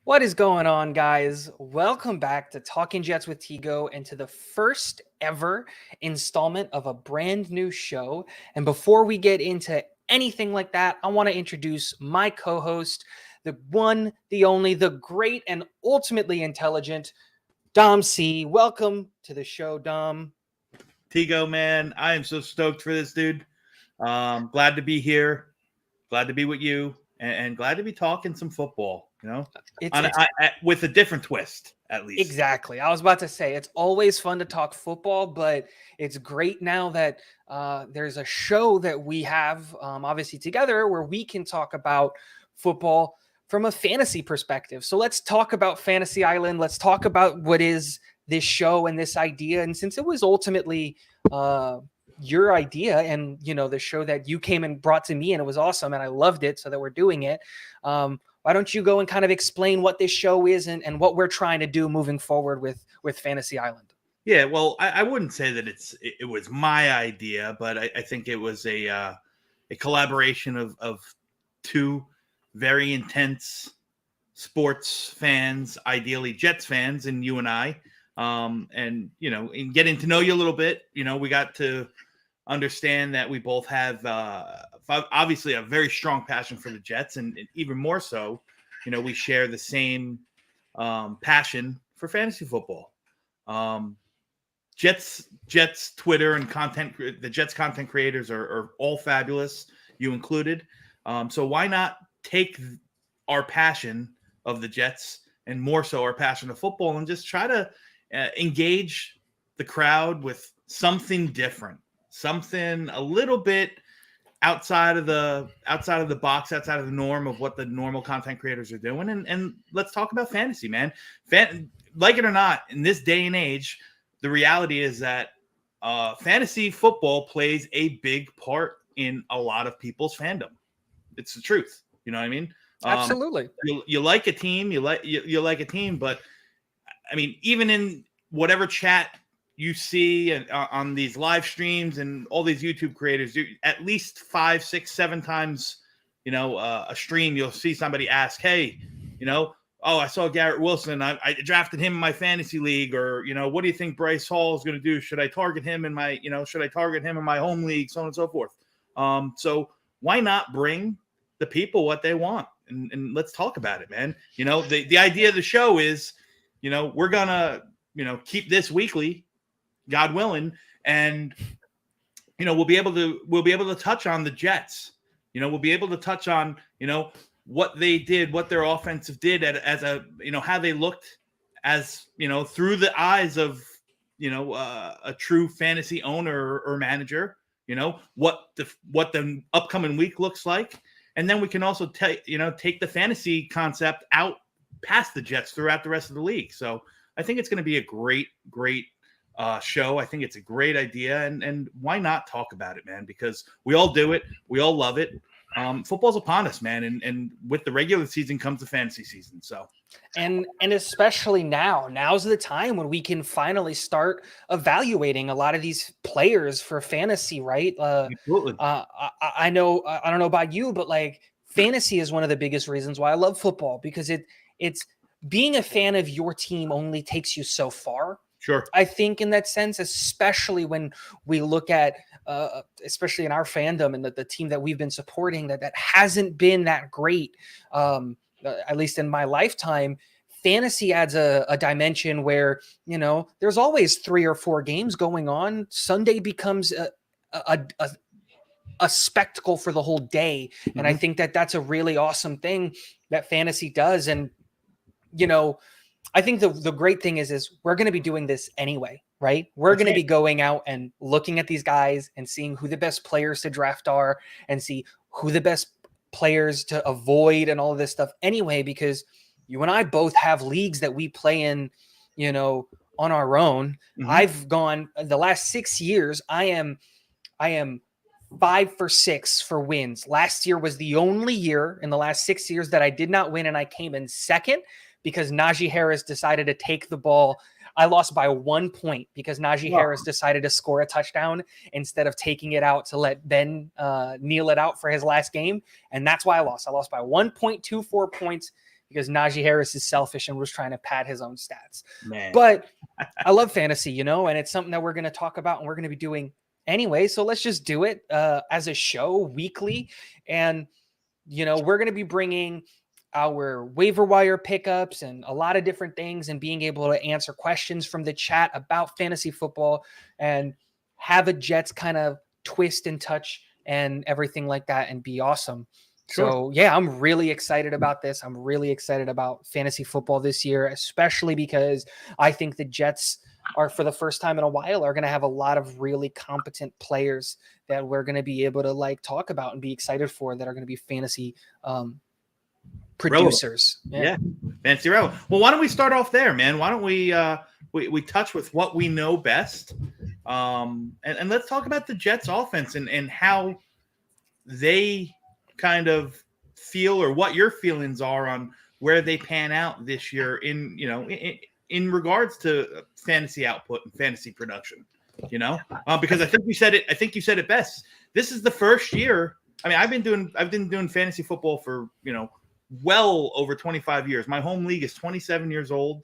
What is going on, guys? Welcome back to Talking Jets with Tigo and to the first ever installment of a brand new show. And before we get into anything like that, I want to introduce my co host, the one, the only, the great, and ultimately intelligent Dom C. Welcome to the show, Dom. Tigo, man, I am so stoked for this, dude. Glad to be here. Glad to be with you, and glad to be talking some football. With a different twist, at least. Exactly. I was about to say it's always fun to talk football, but it's great now that there's a show that we have obviously together where we can talk about football from a fantasy perspective. So let's talk about Fantasy Island. Let's talk about what is this show and this idea. And since it was ultimately your idea and, the show that you came and brought to me and it was awesome and I loved it so that we're doing it. Why don't you go and kind of explain what this show is and what we're trying to do moving forward with Fantasy Island? Yeah, well, I wouldn't say that it was my idea, but I think it was a collaboration of two very intense sports fans, ideally Jets fans, and you and I. And in getting to know you a little bit, we got to understand that we both have obviously a very strong passion for the Jets, and even more so, we share the same passion for fantasy football. Jets Twitter and the Jets content creators are all fabulous, you included. So why not take our passion of the Jets and more so our passion of football and just try to engage the crowd with something different, something a little bit outside of the box, outside of the norm of what the normal content creators are doing. And let's talk about fantasy, man. Like it or not, in this day and age, the reality is that fantasy football plays a big part in a lot of people's fandom. It's the truth. You know what I mean? Absolutely. You like a team, you like a team, but I mean, even in whatever chat you see on these live streams and all these YouTube creators, at least 5, 6, 7 times, a stream, you'll see somebody ask, hey, oh, I saw Garrett Wilson. I drafted him in my fantasy league, or, what do you think Breese Hall is going to do? Should I target him in my home league, so on and so forth. So why not bring the people what they want? And let's talk about it, man. The idea of the show is, we're going to, keep this weekly, God willing, and we'll be able to touch on the Jets. We'll be able to touch on what they did, what their offensive did as a how they looked as through the eyes of a true fantasy owner or manager. What the upcoming week looks like, and then we can also take the fantasy concept out past the Jets throughout the rest of the league. So I think it's going to be a great show. I think it's a great idea, and why not talk about it, man? Because we all do it, we all love it. Football's upon us, man, and with the regular season comes the fantasy season. So, and especially now's the time when we can finally start evaluating a lot of these players for fantasy, right? Absolutely. I know, I don't know about you, but like fantasy is one of the biggest reasons why I love football, because it's being a fan of your team only takes you so far. Sure. I think in that sense, especially when we look at, especially in our fandom and the team that we've been supporting that hasn't been that great, at least in my lifetime. Fantasy adds a dimension where, there's always 3 or 4 games going on. Sunday becomes a spectacle for the whole day. Mm-hmm. And I think that's a really awesome thing that fantasy does. And, I think the great thing is we're going to be doing this anyway, right? We're going to be going out and looking at these guys and seeing who the best players to draft are and see who the best players to avoid and all of this stuff anyway, because you and I both have leagues that we play in, on our own. Mm-hmm. I've gone the last 6 years. I am 5 for 6 for wins. Last year was the only year in the last 6 years that I did not win, and I came in second because Najee Harris decided to take the ball. I lost by 1 point because Najee Harris decided to score a touchdown instead of taking it out to let Ben kneel it out for his last game. And that's why I lost. I lost by 1.24 points because Najee Harris is selfish and was trying to pad his own stats. Man. But I love fantasy, and it's something that we're going to talk about and we're going to be doing anyway. So let's just do it as a show weekly. And, we're going to be bringing our waiver wire pickups and a lot of different things and being able to answer questions from the chat about fantasy football and have a Jets kind of twist and touch and everything like that and be awesome. Sure. So yeah, I'm really excited about this. I'm really excited about fantasy football this year, especially because I think the Jets are, for the first time in a while, are going to have a lot of really competent players that we're going to be able to talk about and be excited for, that are going to be fantasy producers. Yeah. Fancy relevant. Well, why don't we start off there, man? Why don't we touch with what we know best, and let's talk about the Jets offense and how they kind of feel, or what your feelings are on where they pan out this year in regards to fantasy output and fantasy production. Because I think you said it best. This is the first year. I mean, I've been doing fantasy football for well over 25 years. My home league is 27 years old,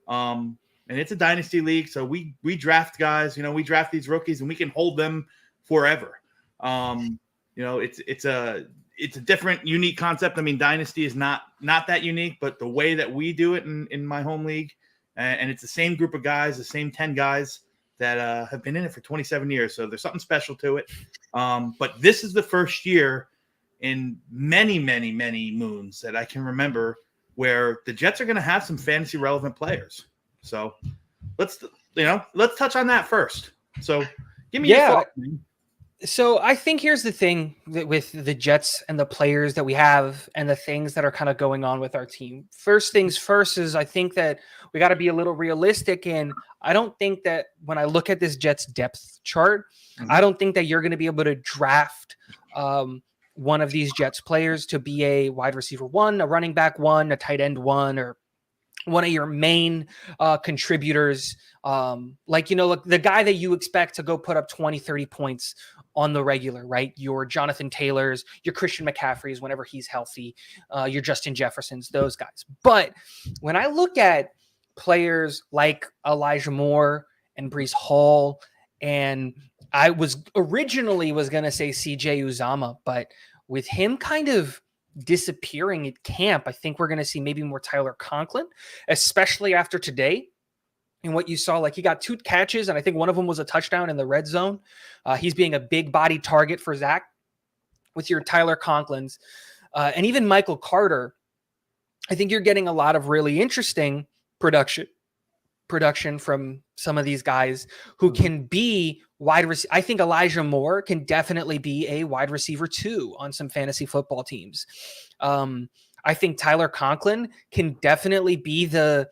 and it's a dynasty league. So we draft guys. We draft these rookies, and we can hold them forever. It's a different, unique concept. I mean, dynasty is not that unique, but the way that we do it in my home league, and it's the same group of guys, the same 10 guys that have been in it for 27 years. So there's something special to it. But this is the first year in many, many, many moons that I can remember where the Jets are going to have some fantasy relevant players. So let's touch on that first. So give me your thoughts. So I think here's the thing with the Jets and the players that we have and the things that are kind of going on with our team. First things first is I think that we got to be a little realistic. And I don't think that when I look at this Jets depth chart, I don't think that you're going to be able to draft one of these Jets players to be a wide receiver 1, a running back 1, a tight end 1, or one of your main contributors. The guy that you expect to go put up 20, 30 points on the regular, right? Your Jonathan Taylors, your Christian McCaffreys, whenever he's healthy, your Justin Jeffersons, those guys. But when I look at players like Elijah Moore and Breese Hall, and I was originally going to say CJ Uzama, but with him kind of disappearing at camp, I think we're going to see maybe more Tyler Conklin, especially after today. And what you saw, he got 2 catches, and I think one of them was a touchdown in the red zone. He's being a big body target for Zach with your Tyler Conklins. And even Michael Carter, I think you're getting a lot of really interesting production from some of these guys who can be wide receiver. I think Elijah Moore can definitely be a wide receiver 2 on some fantasy football teams. I think Tyler Conklin can definitely be that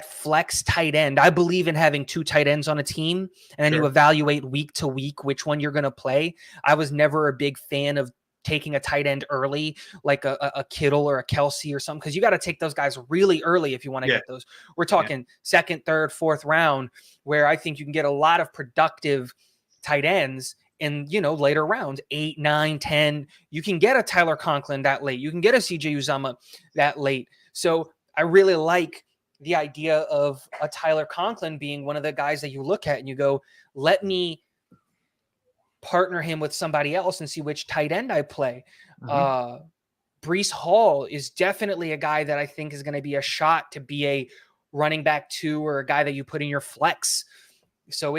flex tight end. I believe in having 2 tight ends on a team, and then you evaluate week to week which one you're going to play. I was never a big fan of taking a tight end early, like a Kittle or a Kelsey or something, because you got to take those guys really early if you want to get those. We're talking second, third, fourth round, where I think you can get a lot of productive tight ends in, later rounds, 8, 9, 10. You can get a Tyler Conklin that late. You can get a CJ Uzama that late. So I really like the idea of a Tyler Conklin being one of the guys that you look at and you go, let me partner him with somebody else and see which tight end I play. Breese Hall is definitely a guy that I think is going to be a shot to be a running back 2 or a guy that you put in your flex. So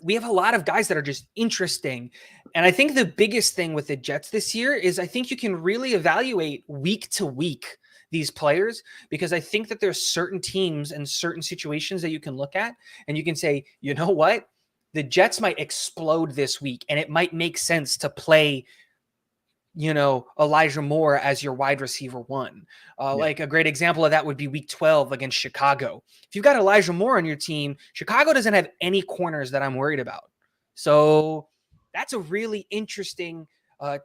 we have a lot of guys that are just interesting. And I think the biggest thing with the Jets this year is I think you can really evaluate week to week these players, because I think that there's certain teams and certain situations that you can look at and you can say, you know what, the Jets might explode this week and it might make sense to play, Elijah Moore as your wide receiver 1. Like a great example of that would be week 12 against Chicago. If you've got Elijah Moore on your team, Chicago doesn't have any corners that I'm worried about. So that's a really interesting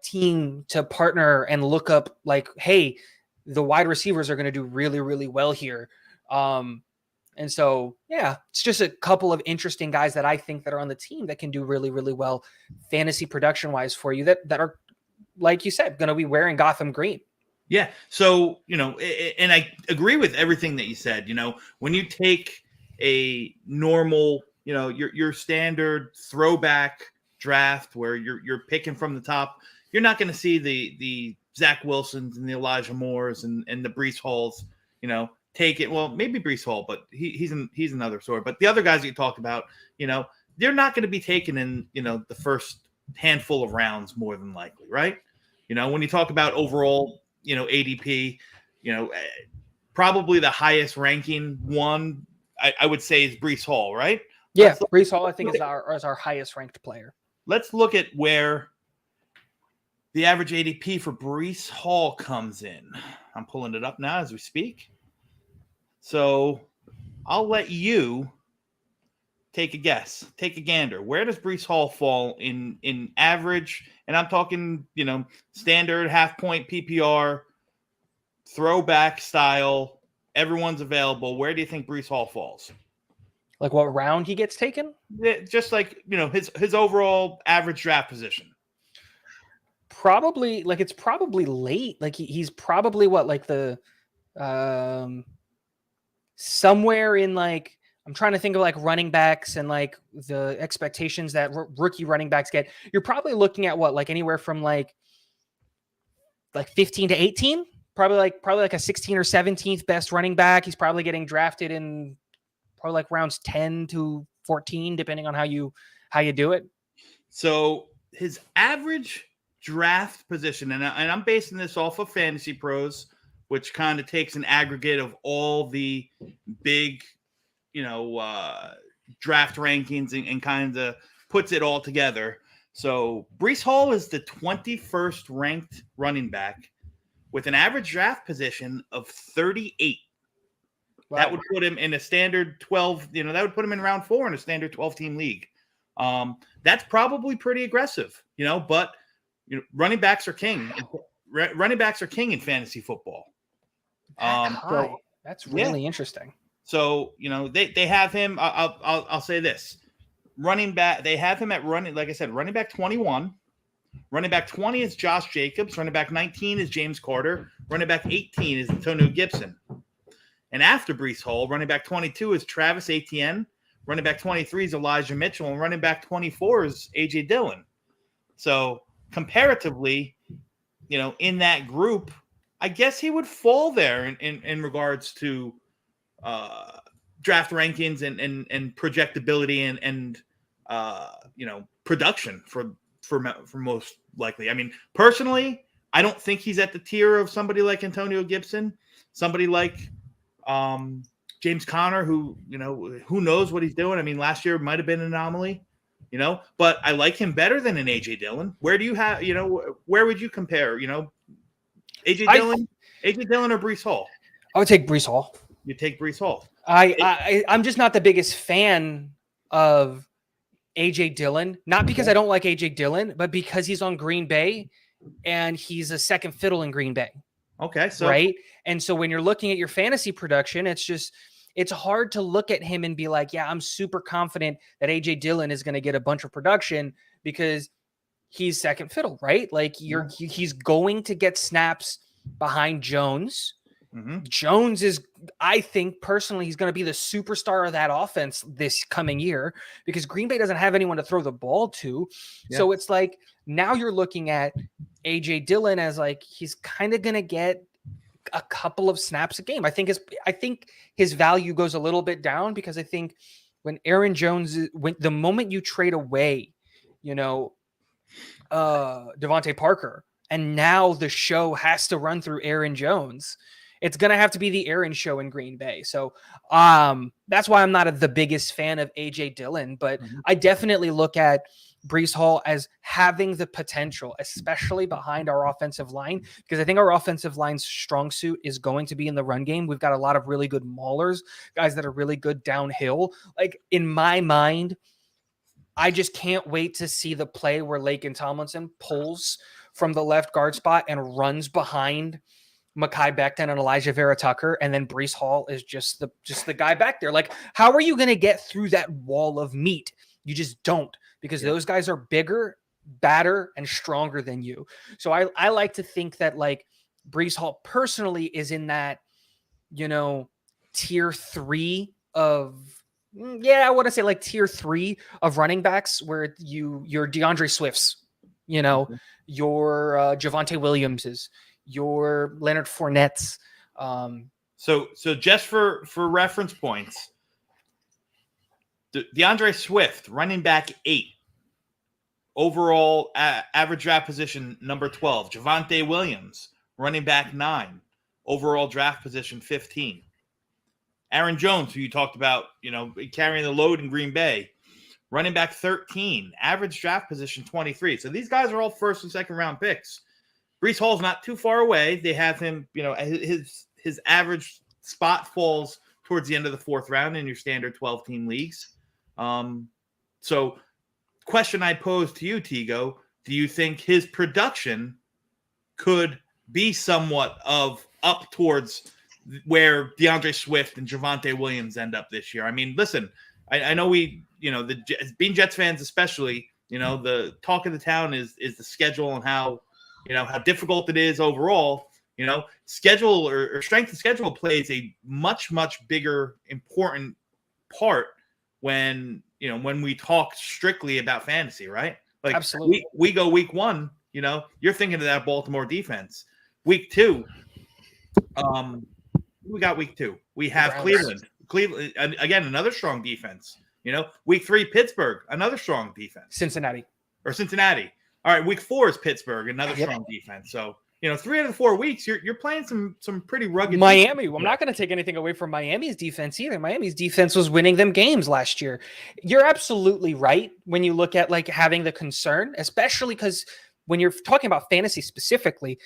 team to partner and look up, hey, the wide receivers are going to do really, really well here. And so, it's just a couple of interesting guys that I think that are on the team that can do really, really well fantasy production wise for you that are, like you said, going to be wearing Gotham green. Yeah. So, and I agree with everything that you said. When you take a normal, your standard throwback draft where you're picking from the top, you're not going to see the Zach Wilsons and the Elijah Moores and the Breese Halls, take it. Well, maybe Breese Hall, but he's another story. But the other guys that you talked about, they're not going to be taken in, the first handful of rounds more than likely, right? When you talk about overall, ADP, probably the highest ranking one, I would say, is Breece Hall, right? Yeah, Breece Hall, I think, is our highest ranked player. Let's look at where the average ADP for Breece Hall comes in. I'm pulling it up now as we speak. So I'll let you take a guess, take a gander. Where does Breece Hall fall in average? And I'm talking, standard, half point PPR, throwback style. Everyone's available. Where do you think Breece Hall falls? Like what round he gets taken? Just like, his overall average draft position. Probably, it's probably late. Like he's probably like the somewhere in I'm trying to think of running backs and the expectations that rookie running backs get. You're probably looking at anywhere from like 15 to 18, probably like a 16 or 17th best running back. He's probably getting drafted in probably rounds 10 to 14, depending on how you do it. So his average draft position, and I'm basing this off of Fantasy Pros, which kind of takes an aggregate of all the big, draft rankings and kind of puts it all together. So Breece Hall is the 21st ranked running back with an average draft position of 38. Wow. That would put him in a standard 12, that would put him in round 4 in a standard 12-team league. That's probably pretty aggressive, but running backs are king. Running backs are king in fantasy football. So that's really interesting. So, they have him. I'll say this. Running back, they have him at running back 21. Running back 20 is Josh Jacobs. Running back 19 is James Carter. Running back 18 is Antonio Gibson. And after Breece Hall, running back 22 is Travis Etienne. Running back 23 is Elijah Mitchell. And running back 24 is A.J. Dillon. So comparatively, in that group, I guess he would fall there in regards to draft rankings and projectability and production for most likely. I mean, personally, I don't think he's at the tier of somebody like Antonio Gibson, somebody like James Conner, who knows what he's doing. I mean, last year might have been an anomaly, but I like him better than an AJ Dillon. Where do you have, where would you compare, AJ Dillon or Breece Hall? I would take Breece Hall. You take Breece Hall. I'm just not the biggest fan of AJ Dillon, not because I don't like AJ Dillon, but because he's on Green Bay and he's a second fiddle in Green Bay. Okay. So, right. And so when you're looking at your fantasy production, it's hard to look at him and be like, yeah, I'm super confident that AJ Dillon is going to get a bunch of production because he's second fiddle, right? Like he's going to get snaps behind Jones. Mm-hmm. Jones is, I think personally, he's going to be the superstar of that offense this coming year because Green Bay doesn't have anyone to throw the ball to. Yeah. So it's like now you're looking at AJ Dillon as he's kind of going to get a couple of snaps a game. I think his value goes a little bit down because I think when Aaron Jones, the moment you trade away, Devonte Parker, and now the show has to run through Aaron Jones. It's going to have to be the Aaron show in Green Bay. So that's why I'm not the biggest fan of A.J. Dillon, but I definitely look at Breece Hall as having the potential, especially behind our offensive line, because I think our offensive line's strong suit is going to be in the run game. We've got a lot of really good maulers, guys that are really good downhill. In my mind, I just can't wait to see the play where Laken Tomlinson pulls from the left guard spot and runs behind Mekhi Becton and Elijah Vera Tucker, and then Breece Hall is just the guy back there. How are you going to get through that wall of meat? You just don't, because those guys are bigger, badder, and stronger than you. So I like to think that Breese Hall personally is in that, tier 3 of, I want to say like tier 3 of running backs where your DeAndre Swifts, your Javonte Williamses, your Leonard Fournette's. So just for reference points, DeAndre Swift, running back 8, overall average draft position number 12. Javonte Williams, running back 9, overall draft position 15. Aaron Jones, who you talked about, carrying the load in Green Bay, running back 13, average draft position 23. So these guys are all first and second round picks. Breece Hall's not too far away. They have him, his average spot falls towards the end of the 4th round in your standard 12-team leagues. So question I pose to you, Tigo, do you think his production could be somewhat of up towards where DeAndre Swift and Javonte Williams end up this year? I mean, listen, I know being Jets fans especially, the talk of the town is the schedule and how difficult it is overall. Schedule or strength of schedule plays a much, much bigger, important part when we talk strictly about fantasy, right? Like, absolutely. We go week 1, you're thinking of that Baltimore defense. Week 2, we got week 2. We have Cleveland, again, another strong defense. Week 3, Pittsburgh, another strong defense. Cincinnati. All right, week 4 is Pittsburgh, another strong defense. So 3 out of the 4 weeks, you're playing some pretty rugged. Miami. Defense. I'm not going to take anything away from Miami's defense either. Miami's defense was winning them games last year. You're absolutely right when you look at like having the concern, especially because when you're talking about fantasy specifically,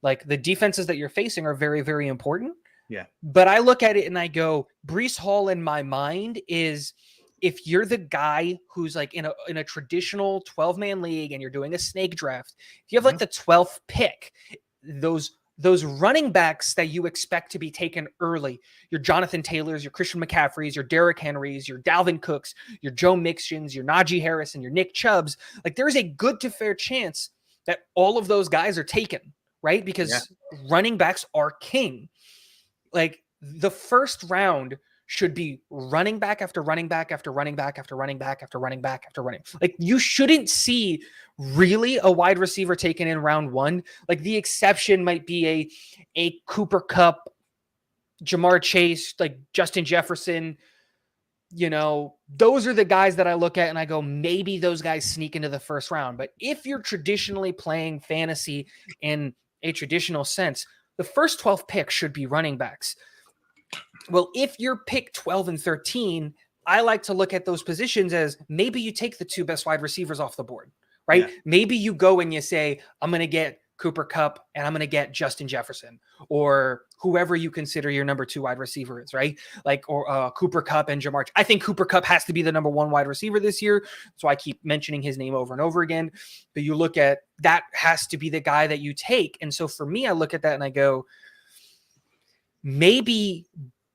like the defenses that you're facing are very, very important. Yeah. But I look at it and I go, Breece Hall in my mind is, if you're the guy who's like in a traditional 12-man league and you're doing a snake draft, if you have like the 12th pick, those running backs that you expect to be taken early, your Jonathan Taylors, your Christian McCaffreys, your Derrick Henrys, your Dalvin Cooks, your Joe Mixons, your Najee Harris, and your Nick Chubbs, like there's a good to fair chance that all of those guys are taken, right? Because running backs are king. Like the first round should be running back after running back after running back after running back after running back after running. Like you shouldn't see really a wide receiver taken in round 1. Like the exception might be a Cooper Kupp, Jamar Chase, like Justin Jefferson. Those are the guys that I look at and I go, maybe those guys sneak into the first round. But if you're traditionally playing fantasy in a traditional sense, the first 12 picks should be running backs. Well, if you're pick 12 and 13, I like to look at those positions as maybe you take the 2 best wide receivers off the board, right? Yeah. Maybe you go and you say, I'm going to get Cooper Kupp and I'm going to get Justin Jefferson or whoever you consider your number 2 wide receiver is, right? Like, or Cooper Kupp and Jamar. I think Cooper Kupp has to be the number 1 wide receiver this year. So I keep mentioning his name over and over again, but you look at that has to be the guy that you take. And so for me, I look at that and I go, maybe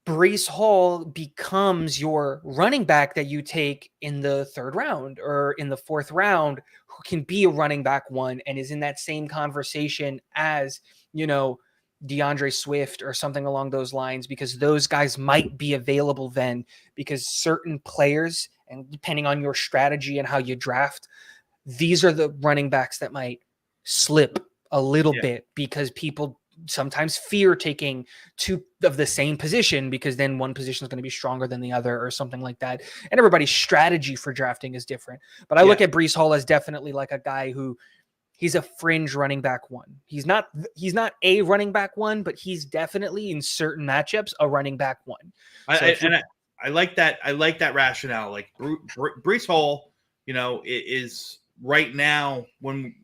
Breece Hall becomes your running back that you take in the 3rd round or in the 4th round, who can be a running back 1 and is in that same conversation as, DeAndre Swift or something along those lines, because those guys might be available then, because certain players, and depending on your strategy and how you draft, these are the running backs that might slip a little bit because people sometimes fear taking 2 of the same position because then one position is going to be stronger than the other or something like that. And everybody's strategy for drafting is different. But I look at Breece Hall as definitely like a guy who he's a fringe running back 1. He's not a running back 1, but he's definitely in certain matchups a running back 1. I like that. I like that rationale. Like Breece Hall, is right now when,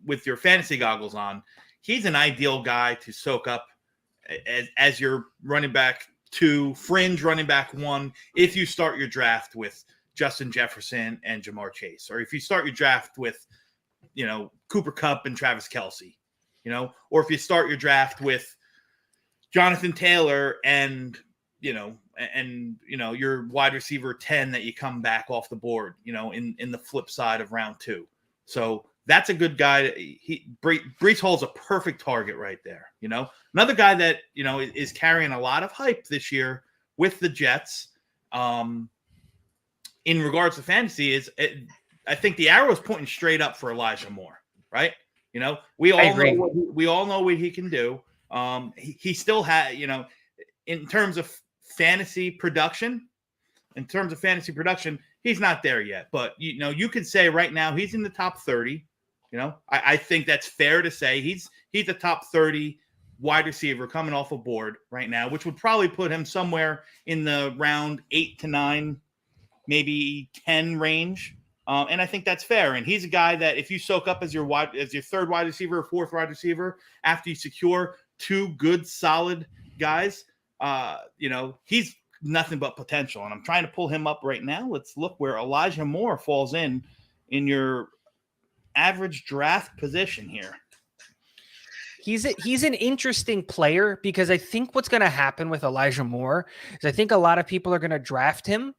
with your fantasy goggles on, he's an ideal guy to soak up as your running back 2, fringe running back 1, if you start your draft with Justin Jefferson and Jamar Chase, or if you start your draft with, Cooper Kupp and Travis Kelce, or if you start your draft with Jonathan Taylor and your wide receiver 10 that you come back off the board, in the flip side of round 2. So That's a good guy. Breese Hall's a perfect target right there. Another guy that is carrying a lot of hype this year with the Jets. In regards to fantasy, I think the arrow is pointing straight up for Elijah Moore, right? We all know what he can do. He still had, in terms of fantasy production, he's not there yet. But you could say right now he's in the top 30. I think that's fair to say he's a top 30 wide receiver coming off a board right now, which would probably put him somewhere in the round 8 to 9, maybe 10 range. And I think that's fair. And he's a guy that if you soak up as your third wide receiver or fourth wide receiver after you secure two good solid guys, he's nothing but potential. And I'm trying to pull him up right now. Let's look where Elijah Moore falls in your average draft position here. He's an interesting player because I think what's going to happen with Elijah Moore is I think a lot of people are going to draft him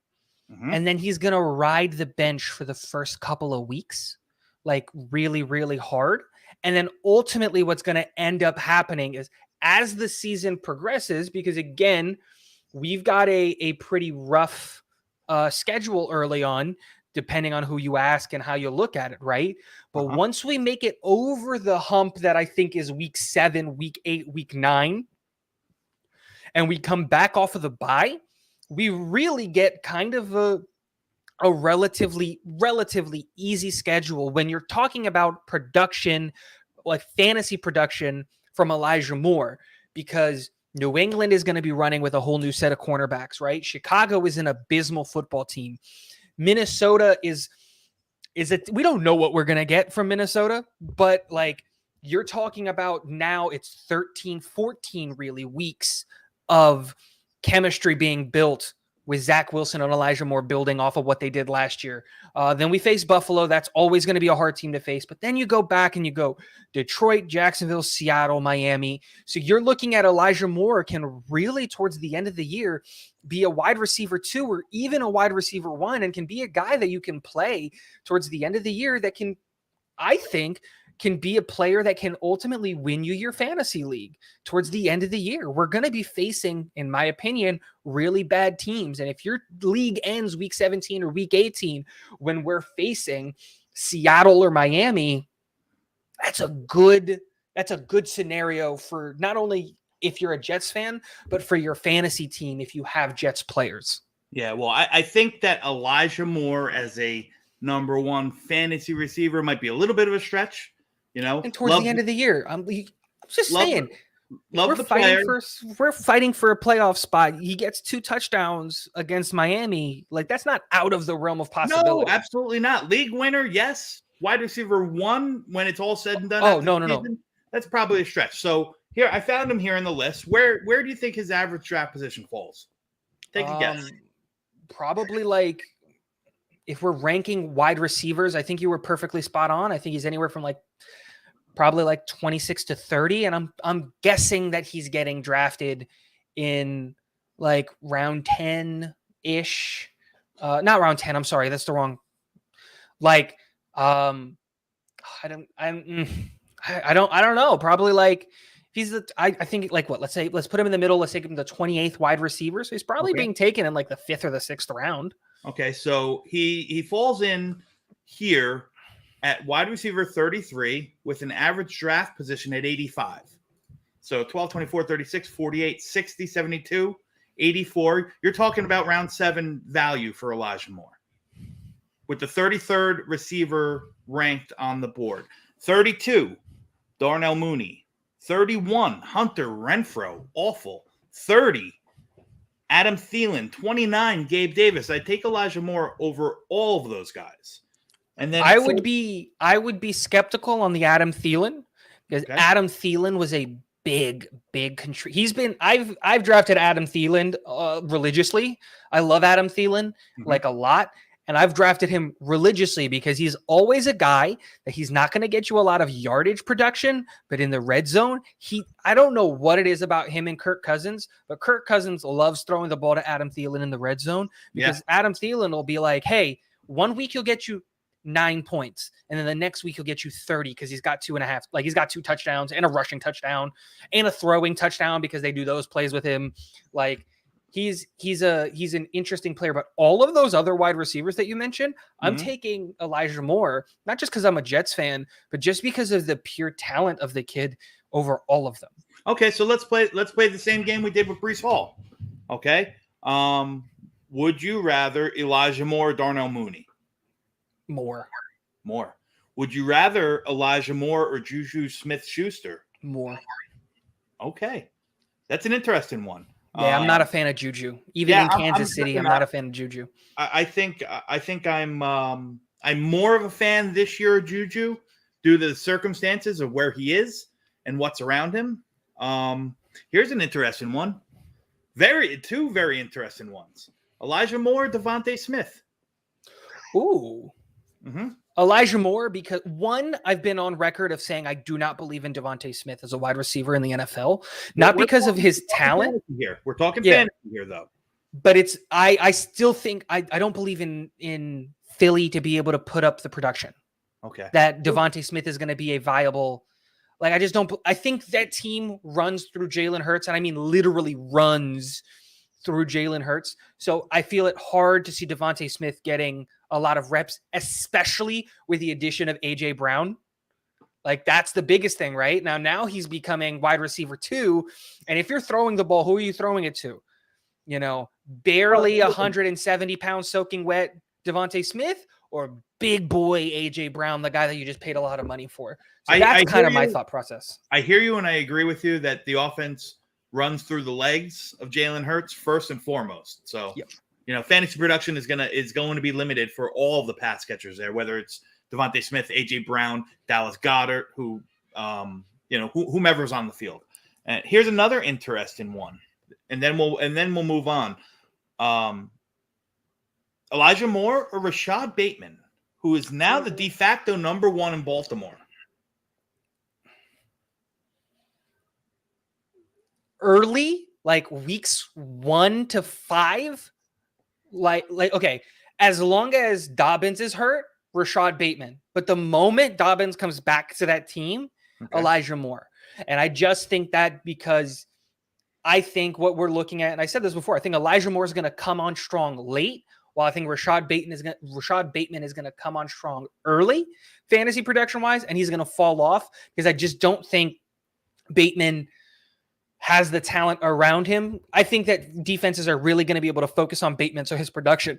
and then he's going to ride the bench for the first couple of weeks, like really, really hard. And then ultimately what's going to end up happening is as the season progresses, because again, we've got a pretty rough schedule early on, depending on who you ask and how you look at it, right? But once we make it over the hump that I think is week 7, week 8, week 9, and we come back off of the bye, we really get kind of a relatively easy schedule when you're talking about production, like fantasy production from Elijah Moore, because New England is going to be running with a whole new set of cornerbacks, right? Chicago is an abysmal football team. Minnesota is we don't know what we're going to get from Minnesota, but like you're talking about now it's 13, 14 really weeks of chemistry being built with Zach Wilson and Elijah Moore building off of what they did last year. Then we face Buffalo. That's always going to be a hard team to face. But then you go back and you go Detroit, Jacksonville, Seattle, Miami. So you're looking at Elijah Moore can really towards the end of the year be a wide receiver 2 or even a wide receiver 1 and can be a guy that you can play towards the end of the year that can, I think, can be a player that can ultimately win you your fantasy league towards the end of the year. We're going to be facing, in my opinion, really bad teams. And if your league ends week 17 or week 18, when we're facing Seattle or Miami, that's a good scenario for not only if you're a Jets fan, but for your fantasy team if you have Jets players. Yeah, well, I think that Elijah Moore as a number 1 fantasy receiver might be a little bit of a stretch. And towards the end of the year, I'm just saying, we're fighting for a playoff spot. He gets 2 touchdowns against Miami. Like that's not out of the realm of possibility. No, absolutely not. League winner, yes. Wide receiver 1 when it's all said and done. Oh, no. That's probably a stretch. So here, I found him here in the list. Where do you think his average draft position falls? Take a guess. Probably like if we're ranking wide receivers, I think you were perfectly spot on. I think he's anywhere from probably 26 to 30. And I'm guessing that he's getting drafted in like round 10 ish. Not round 10. I'm sorry. That's the wrong, I don't know. Probably like he's I think let's put him in the middle. Let's take him the 28th wide receiver. So he's probably being taken in like the 5th or the 6th round. Okay. So he falls in here at wide receiver 33 with an average draft position at 85. So 12, 24, 36, 48, 60, 72, 84. You're talking about round 7 value for Elijah Moore with the 33rd receiver ranked on the board. 32, Darnell Mooney. 31, Hunter Renfrow. Awful. 30, Adam Thielen. 29, Gabe Davis. I take Elijah Moore over all of those guys. And then I would be skeptical on the Adam Thielen because Adam Thielen was a big contributor. I've drafted Adam Thielen religiously. I love Adam Thielen like a lot. And I've drafted him religiously because he's always a guy that he's not going to get you a lot of yardage production, but in the red zone, I don't know what it is about him and Kirk Cousins, but Kirk Cousins loves throwing the ball to Adam Thielen in the red zone because Adam Thielen will be like, hey, 1 week he'll get you 9 points. And then the next week he'll get you 30 because he's got 2.5. Like he's got 2 touchdowns and a rushing touchdown and a throwing touchdown because they do those plays with him. Like he's an interesting player. But all of those other wide receivers that you mentioned, I'm taking Elijah Moore, not just because I'm a Jets fan, but just because of the pure talent of the kid over all of them. Okay, so let's play the same game we did with Breese Hall. Okay. Would you rather Elijah Moore or Darnell Mooney? More. Would you rather Elijah Moore or Juju Smith-Schuster? More. Okay. That's an interesting one. Yeah, I'm not a fan of Juju. Even in Kansas City, I'm not a fan of Juju. I think I'm more of a fan this year of Juju due to the circumstances of where he is and what's around him. Here's an interesting one. Two very interesting ones. Elijah Moore, Devonte Smith. Ooh. Elijah Moore, because one, I've been on record of saying I do not believe in Devonte Smith as a wide receiver in the NFL, not because of his talent. We're talking fantasy here, though. But I still think I don't believe in Philly to be able to put up the production. Okay. That Devonte Smith is going to be a viable. Like I just don't. I think that team runs through Jalen Hurts, and I mean literally runs through Jalen Hurts. So I feel it hard to see Devonte Smith getting a lot of reps, especially with the addition of AJ Brown. Like that's the biggest thing, right? Now he's becoming wide receiver 2. And if you're throwing the ball, who are you throwing it to? You know, barely 170 pounds soaking wet Devonte Smith or big boy AJ Brown, the guy that you just paid a lot of money for. So that's kind of my thought process. I hear you, and I agree with you that the offense runs through the legs of Jalen Hurts first and foremost. So, fantasy production is going to be limited for all of the pass catchers there, whether it's Devonte Smith, AJ Brown, Dallas Goedert, whomever's on the field. And here's another interesting one, and then we'll move on. Elijah Moore or Rashad Bateman, who is now the de facto number 1 in Baltimore. Early, like weeks 1 to 5, like okay, as long as Dobbins is hurt, Rashad Bateman. But the moment Dobbins comes back to that team, Elijah Moore. And I just think that because I think what we're looking at, and I said this before, I think Elijah Moore is going to come on strong late, while I think Rashad Bateman is going to come on strong early, fantasy production wise, and he's going to fall off because I just don't think Bateman has the talent around him. I think that defenses are really going to be able to focus on Bateman, so his production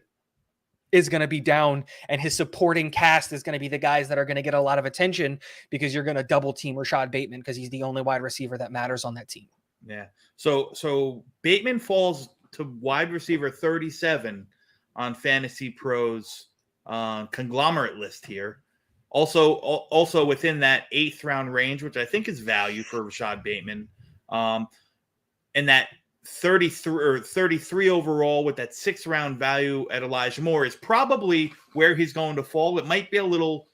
is going to be down, and his supporting cast is going to be the guys that are going to get a lot of attention because you're going to double team Rashad Bateman because he's the only wide receiver that matters on that team. Yeah. So Bateman falls to wide receiver 37 on Fantasy Pros conglomerate list here. Also within that 8th round range, which I think is value for Rashad Bateman. And that 33 overall with that 6th round value at Elijah Moore is probably where he's going to fall. It might be a little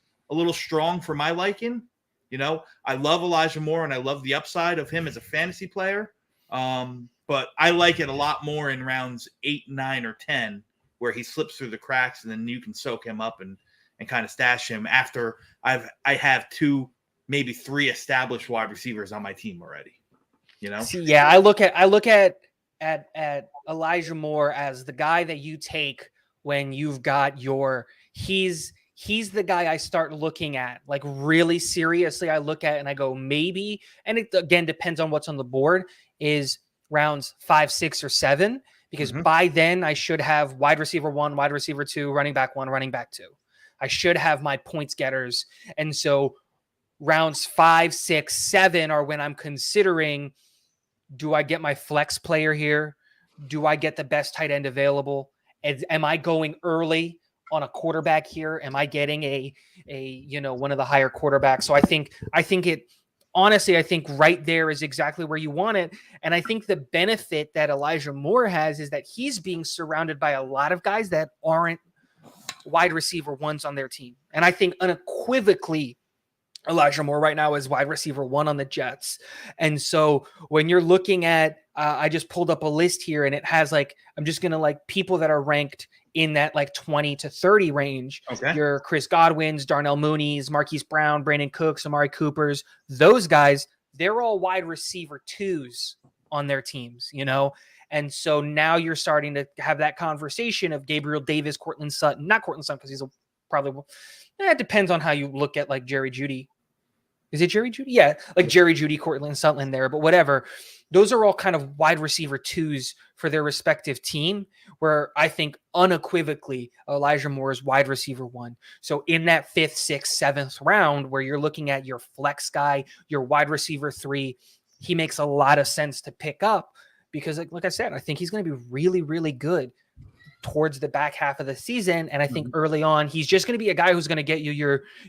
strong for my liking. I love Elijah Moore and I love the upside of him as a fantasy player. But I like it a lot more in rounds 8, 9, or 10, where he slips through the cracks and then you can soak him up and kind of stash him after I have 2, maybe 3 established wide receivers on my team already. See, yeah, I look at Elijah Moore as the guy that you take when you've got he's the guy I start looking at, like really seriously. I look at and I go, maybe, and it again depends on what's on the board, is rounds 5, 6, or 7, because by then I should have wide receiver 1, wide receiver 2, running back 1, running back 2. I should have my points getters. And so rounds 5, 6, 7 are when I'm considering, do I get my flex player here? Do I get the best tight end available? Am I going early on a quarterback here? Am I getting a one of the higher quarterbacks? So I think right there is exactly where you want it. And I think the benefit that Elijah Moore has is that he's being surrounded by a lot of guys that aren't wide receiver 1s on their team. And I think unequivocally Elijah Moore right now is wide receiver 1 on the Jets. And so when you're looking at, I just pulled up a list here and it has I'm just going to people that are ranked in that like 20 to 30 range. Okay. Your Chris Godwins, Darnell Mooney's, Marquise Brown, Brandon Cooks, Amari Coopers, those guys, they're all wide receiver 2s on their teams, you know? And so now you're starting to have that conversation of Gabriel Davis, Cortland Sutton, not Cortland Sutton, because he's probably, it depends on how you look at like Jerry Jeudy. Is it Jerry Jeudy? Yeah, like Jerry Jeudy, Cortland Sutton there, but whatever. Those are all kind of wide receiver 2s for their respective team, where I think unequivocally Elijah Moore is wide receiver 1. So in that 5th, 6th, 7th round, where you're looking at your flex guy, your wide receiver 3, he makes a lot of sense to pick up because like I said, I think he's going to be really, really good towards the back half of the season. And I think early on, he's just going to be a guy who's going to get you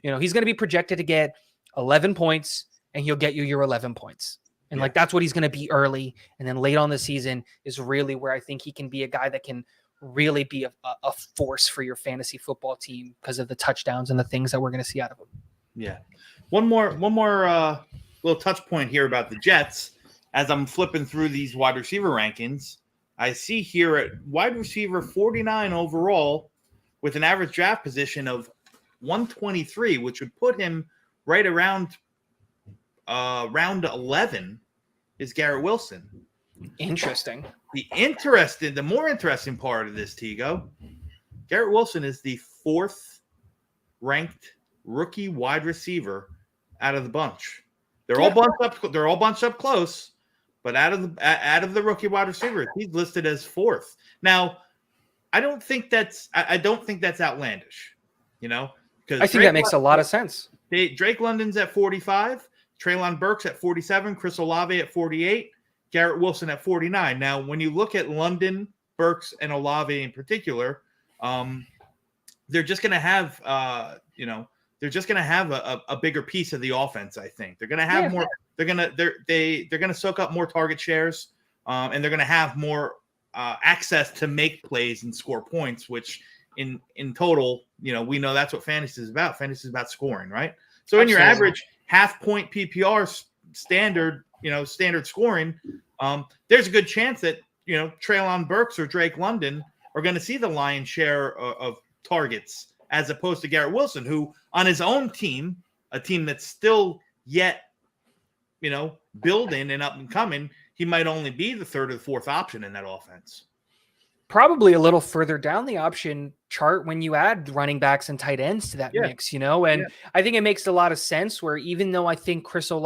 he's going to be projected to get 11 points and he'll get you your 11 points. And like, that's what he's going to be early. And then late on the season is really where I think he can be a guy that can really be a force for your fantasy football team because of the touchdowns and the things that we're going to see out of him. Yeah. One more little touch point here about the Jets. As I'm flipping through these wide receiver rankings, I see here at wide receiver 49 overall with an average draft position of 123, which would put him right around round 11 is Garrett Wilson. Interesting. The more interesting part of this, Tigo, Garrett Wilson is the 4th ranked rookie wide receiver out of the bunch. They're all bunched up close, but out of the rookie wide receivers, he's listed as 4th. Now, I don't think that's outlandish, because I think that makes a lot of sense. Drake London's at 45, Treylon Burks at 47, Chris Olave at 48, Garrett Wilson at 49. Now, when you look at London, Burks, and Olave in particular, they're just going to have, they're just going to have a bigger piece of the offense. I think they're going to have more. They're going to soak up more target shares, and they're going to have more access to make plays and score points. Which in total, we know that's what fantasy is about. Fantasy is about scoring, right? So in your average half-point PPR standard scoring, there's a good chance that Treylon Burks or Drake London are going to see the lion's share of targets, as opposed to Garrett Wilson, who on his own team, a team that's still yet, building and up and coming, he might only be the 3rd or the 4th option in that offense. Probably a little further down the option chart when you add running backs and tight ends to that mix, and I think it makes a lot of sense where even though I think Garrett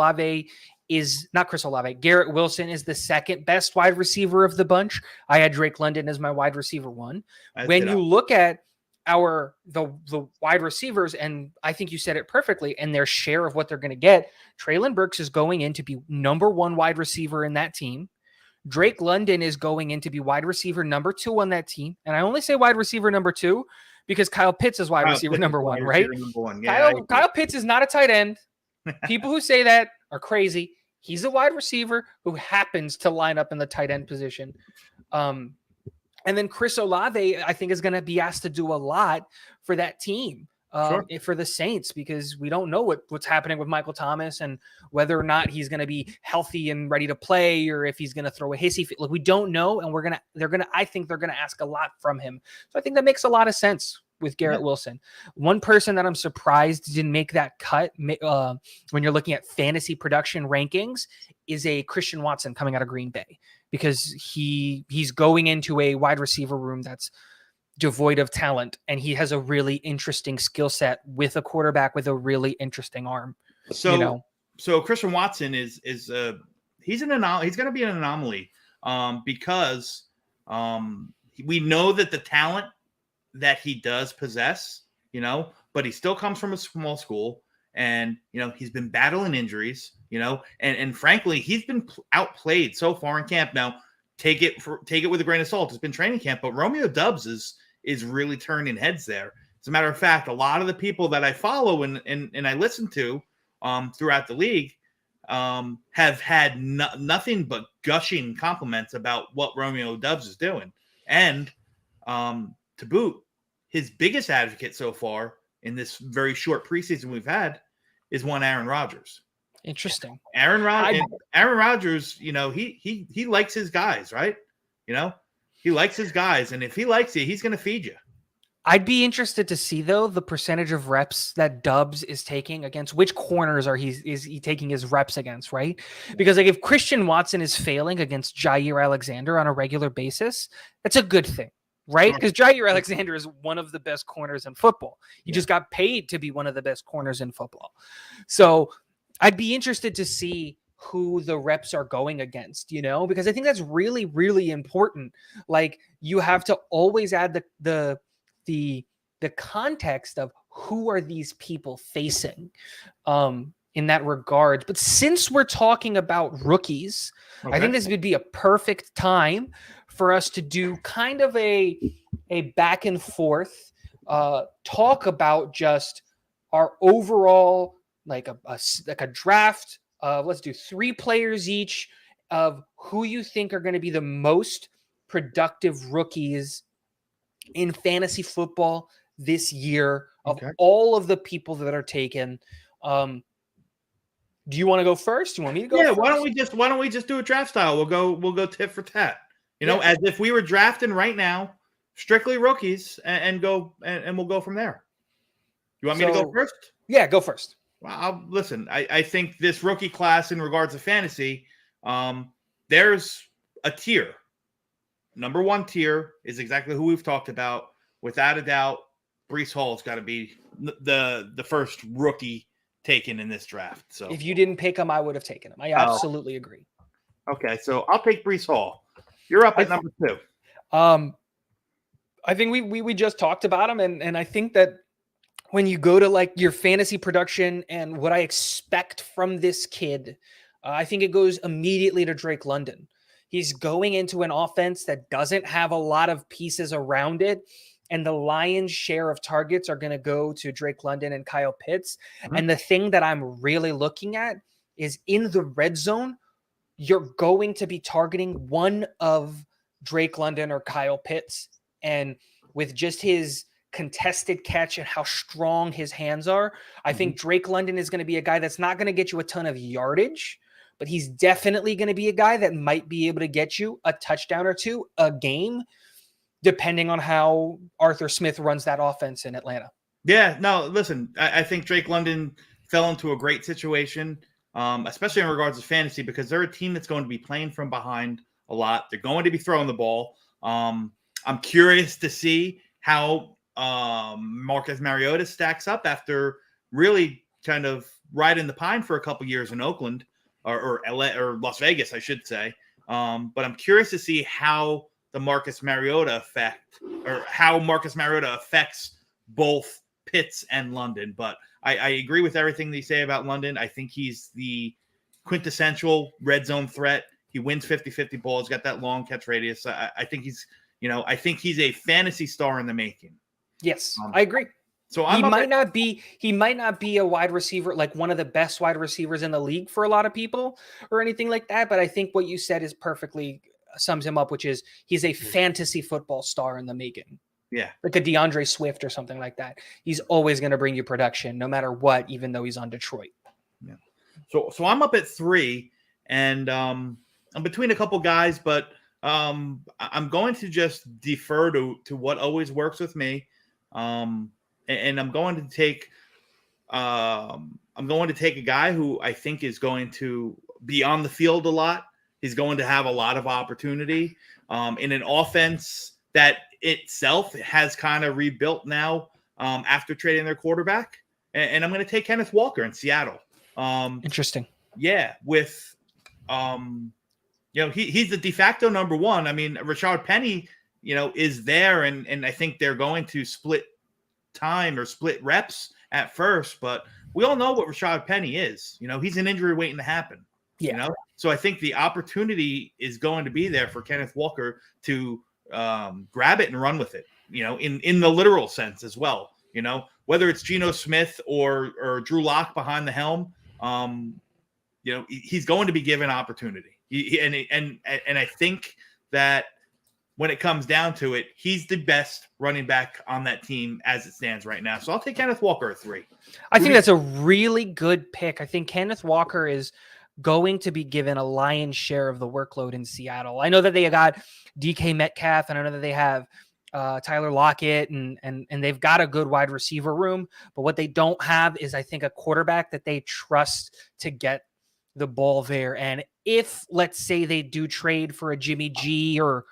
Wilson is the 2nd best wide receiver of the bunch. I had Drake London as my wide receiver 1. When you look at the wide receivers, and I think you said it perfectly, and their share of what they're going to get, Treylon Burks is going in to be number 1 wide receiver in that team. Drake London is going in to be wide receiver number 2 on that team. And I only say wide receiver number 2 because Kyle Pitts is wide receiver number 1, right? Kyle Pitts is not a tight end. People who say that are crazy. He's a wide receiver who happens to line up in the tight end position. And then Chris Olave, I think, is going to be asked to do a lot for that team, for the Saints, because we don't know what's happening with Michael Thomas and whether or not he's going to be healthy and ready to play, or if he's going to throw a hissy fit. Like, we don't know, and I think they're going to ask a lot from him. So I think that makes a lot of sense with Garrett Wilson. One person that I'm surprised didn't make that cut when you're looking at fantasy production rankings is a Christian Watson coming out of Green Bay, because he's going into a wide receiver room that's devoid of talent, and he has a really interesting skill set with a quarterback with a really interesting arm. So Christian Watson is he's an anomaly. He's going to be an anomaly because we know that the talent that he does possess, but he still comes from a small school, and he's been battling injuries, and frankly, he's been outplayed so far in camp. Now, take it with a grain of salt. It's been training camp, but Romeo Doubs is really turning heads there. As a matter of fact, a lot of the people that I follow and I listen to throughout the league have had nothing but gushing compliments about what Romeo Doubs is doing. And to boot, his biggest advocate so far in this very short preseason we've had is one Aaron Rodgers. Interesting. Aaron Rodgers, he likes his guys, right? He likes his guys, and if he likes you, he's going to feed you. I'd be interested to see, though, the percentage of reps that Dubs is taking against which corners is he taking his reps against, right? Because like if Christian Watson is failing against Jair Alexander on a regular basis, that's a good thing, right? Because Jair Alexander is one of the best corners in football. He just got paid to be one of the best corners in football. So I'd be interested to see who the reps are going against, because I think that's really, really important. Like you have to always add the context of who are these people facing in that regard. But since we're talking about rookies, I think this would be a perfect time for us to do kind of a back and forth talk about just our overall like a draft. Let's do 3 players each of who you think are going to be the most productive rookies in fantasy football this year of all of the people that are taken. Do you want to go first? Do you want me to go? Yeah. First? Why don't we just do a draft style? We'll go tit for tat. As if we were drafting right now, strictly rookies, and we'll go from there. You want me to go first? Yeah, go first. Well, listen. I think this rookie class, in regards to fantasy, there's a tier. Number 1 tier is exactly who we've talked about. Without a doubt, Breese Hall has got to be the first rookie taken in this draft. So if you didn't pick him, I would have taken him. I absolutely agree. Okay, so I'll take Breese Hall. You're up at number 2. I think we just talked about him, and I think that when you go to like your fantasy production and what I expect from this kid, I think it goes immediately to Drake London. He's going into an offense that doesn't have a lot of pieces around it, and the lion's share of targets are going to go to Drake London and Kyle Pitts. Mm-hmm. And the thing that I'm really looking at is in the red zone, you're going to be targeting one of Drake London or Kyle Pitts. And with just his contested catch and how strong his hands are, I think Drake London is going to be a guy that's not going to get you a ton of yardage, but he's definitely going to be a guy that might be able to get you a touchdown or 2 a game, depending on how Arthur Smith runs that offense in Atlanta. Yeah, no, listen, I think Drake London fell into a great situation, especially in regards to fantasy, because they're a team that's going to be playing from behind a lot. They're going to be throwing the ball. I'm curious to see how Marcus Mariota stacks up after really kind of riding the pine for a couple years in Oakland. Or LA or Las Vegas, I should say. But I'm curious to see how Marcus Mariota affects both Pitts and London. But I agree with everything they say about London. I think he's the quintessential red zone threat. He wins 50-50 balls, got that long catch radius. I think he's a fantasy star in the making. Yes, I agree. So he might not be a wide receiver, like one of the best wide receivers in the league for a lot of people or anything like that. But I think what you said is perfectly sums him up, which is he's a fantasy football star in the making. Yeah. Like a DeAndre Swift or something like that. He's always going to bring you production no matter what, even though he's on Detroit. Yeah. So I'm up at 3 and I'm between a couple guys, but I'm going to just defer to what always works with me. And I'm going to take a guy who I think is going to be on the field a lot. He's going to have a lot of opportunity in an offense that itself has kind of rebuilt now after trading their quarterback. And I'm going to take Kenneth Walker in Seattle. Interesting. Yeah, with he's the de facto number 1. I mean, Rashad Penny, is there, and I think they're going to split time or split reps at first, but we all know what Rashad Penny is. He's an injury waiting to happen. Yeah. So I think the opportunity is going to be there for Kenneth Walker to grab it and run with it, in the literal sense as well. Whether it's Geno Smith or Drew Lock behind the helm, he's going to be given opportunity. And I think that when it comes down to it, he's the best running back on that team as it stands right now. So I'll take Kenneth Walker at 3. I think that's a really good pick. I think Kenneth Walker is going to be given a lion's share of the workload in Seattle. I know that they got DK Metcalf, and I know that they have Tyler Lockett, and they've got a good wide receiver room. But what they don't have is, I think, a quarterback that they trust to get the ball there. And if, let's say, they do trade for a Jimmy G or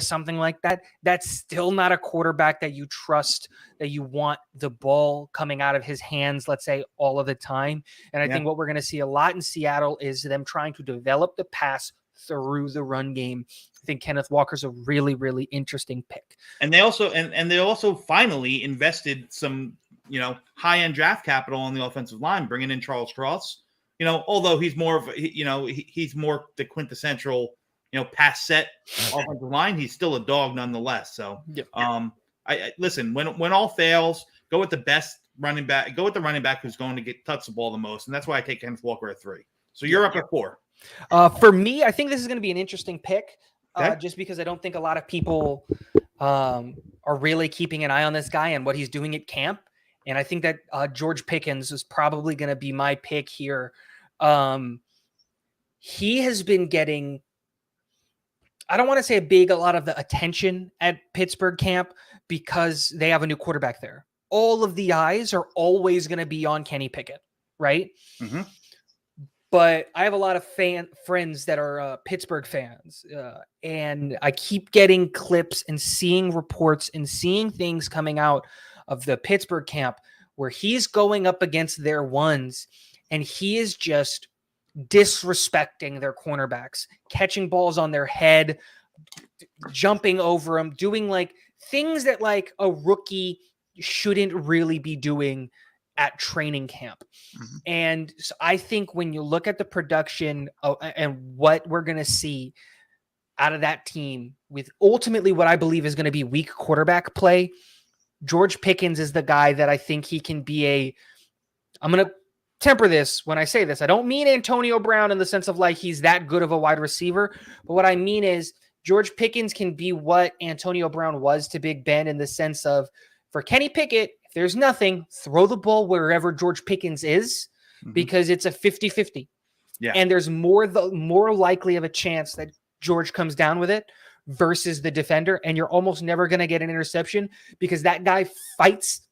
something like that, that's still not a quarterback that you trust, that you want the ball coming out of his hands, let's say, all of the time. And I think what we're going to see a lot in Seattle is them trying to develop the pass through the run game. I think Kenneth Walker's a really, really interesting pick. And they also and they also finally invested some, high-end draft capital on the offensive line, bringing in Charles Cross. Although he's more of he's more the quintessential, pass set offensive line, he's still a dog nonetheless. So, I listen, when all fails, go with the best running back. Go with the running back who's going to touch the ball the most, and that's why I take Kenneth Walker at 3. So you're up at 4. For me, I think this is going to be an interesting pick, just because I don't think a lot of people are really keeping an eye on this guy and what he's doing at camp. And I think that George Pickens is probably going to be my pick here. He has been getting, I don't want to say a lot of the attention at Pittsburgh camp because they have a new quarterback there. All of the eyes are always going to be on Kenny Pickett, right? Mm-hmm. But I have a lot of friends that are Pittsburgh fans, and I keep getting clips and seeing reports and seeing things coming out of the Pittsburgh camp where he's going up against their ones and he is just disrespecting their cornerbacks, catching balls on their head, jumping over them, doing like things that like a rookie shouldn't really be doing at training camp. Mm-hmm. And so I think when you look at the production and what we're going to see out of that team with ultimately what I believe is going to be weak quarterback play, George Pickens is the guy that I think he can be I'm going to temper this when I say this. I don't mean Antonio Brown in the sense of like he's that good of a wide receiver, but what I mean is George Pickens can be what Antonio Brown was to Big Ben in the sense of, for Kenny Pickett, if there's nothing, throw the ball wherever George Pickens is, because it's a 50-50. Yeah. And there's more likely of a chance that George comes down with it versus the defender, and you're almost never going to get an interception because that guy fights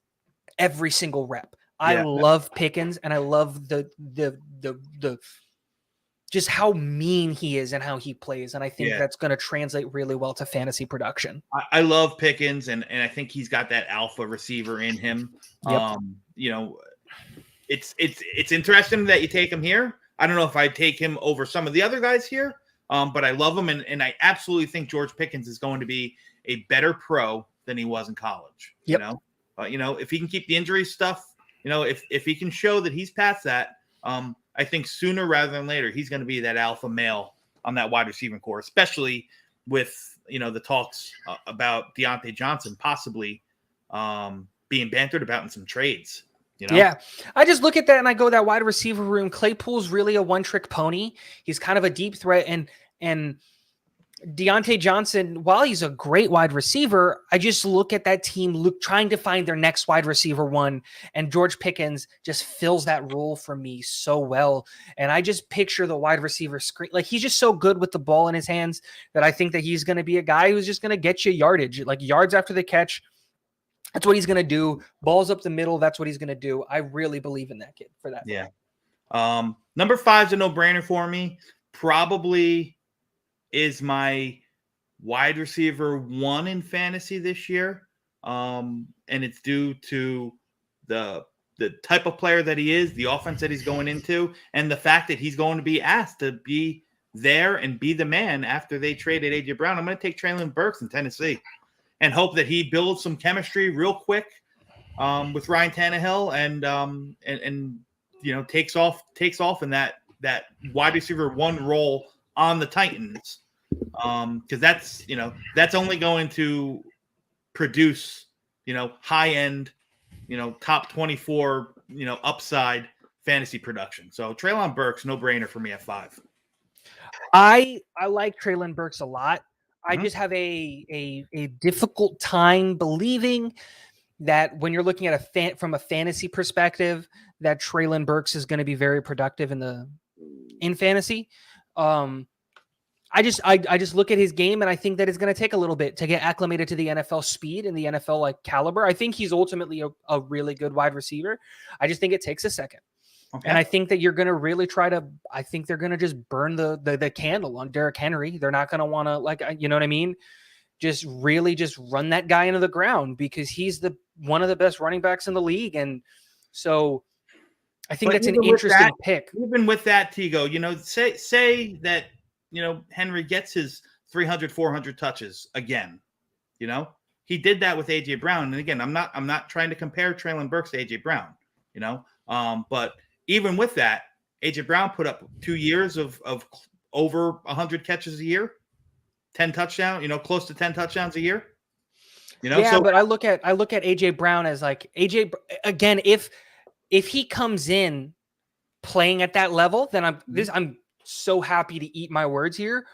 every single rep. I love Pickens, and I love the just how mean he is and how he plays. And I think that's going to translate really well to fantasy production. I love Pickens, and I think he's got that alpha receiver in him. Yep. It's interesting that you take him here. I don't know if I'd take him over some of the other guys here, but I love him. And I absolutely think George Pickens is going to be a better pro than he was in college. Yep. If he can keep the injury stuff, if he can show that he's past that, I think sooner rather than later, he's going to be that alpha male on that wide receiving core, especially with, the talks about Deontay Johnson possibly being bantered about in some trades. Yeah, I just look at that and I go, that wide receiver room, Claypool's really a one-trick pony. He's kind of a deep threat, and Deontay Johnson, while he's a great wide receiver, I just look at that team trying to find their next wide receiver one, and George Pickens just fills that role for me so well. And I just picture the wide receiver screen. Like, he's just so good with the ball in his hands that I think that he's going to be a guy who's just going to get you yardage, like yards after the catch. That's what he's going to do. Balls up the middle. That's what he's going to do. I really believe in that kid for that. Yeah. Number 5's a no-brainer for me. Probably is my wide receiver 1 in fantasy this year. And it's due to the type of player that he is, the offense that he's going into, and the fact that he's going to be asked to be there and be the man after they traded A.J. Brown. I'm going to take Treylon Burks in Tennessee and hope that he builds some chemistry real quick with Ryan Tannehill and takes off in that wide receiver 1 role on the Titans, because that's only going to produce high end, top 24 upside fantasy production. So Treylon Burks, no brainer for me at 5. I like Treylon Burks a lot. I just have a difficult time believing that when you're looking at from a fantasy perspective, that Treylon Burks is going to be very productive in fantasy. I just look at his game and I think that it's going to take a little bit to get acclimated to the NFL speed and the NFL like caliber. I think he's ultimately a really good wide receiver. I just think it takes a second. Okay. And I think that you're going to really I think they're going to just burn the candle on Derrick Henry. They're not going to want to you know what I mean? Just really just run that guy into the ground because he's one of the best running backs in the league. And so I think that's an interesting pick. Even with that, Tigo, say that, Henry gets his 300, 400 touches again. He did that with AJ Brown. And again, I'm not trying to compare Treylon Burks to AJ Brown, but even with that, AJ Brown put up 2 years of over 100 catches a year, 10 touchdowns, close to 10 touchdowns a year. But I look at AJ Brown as like AJ again. If he comes in playing at that level, then I'm so happy to eat my words here.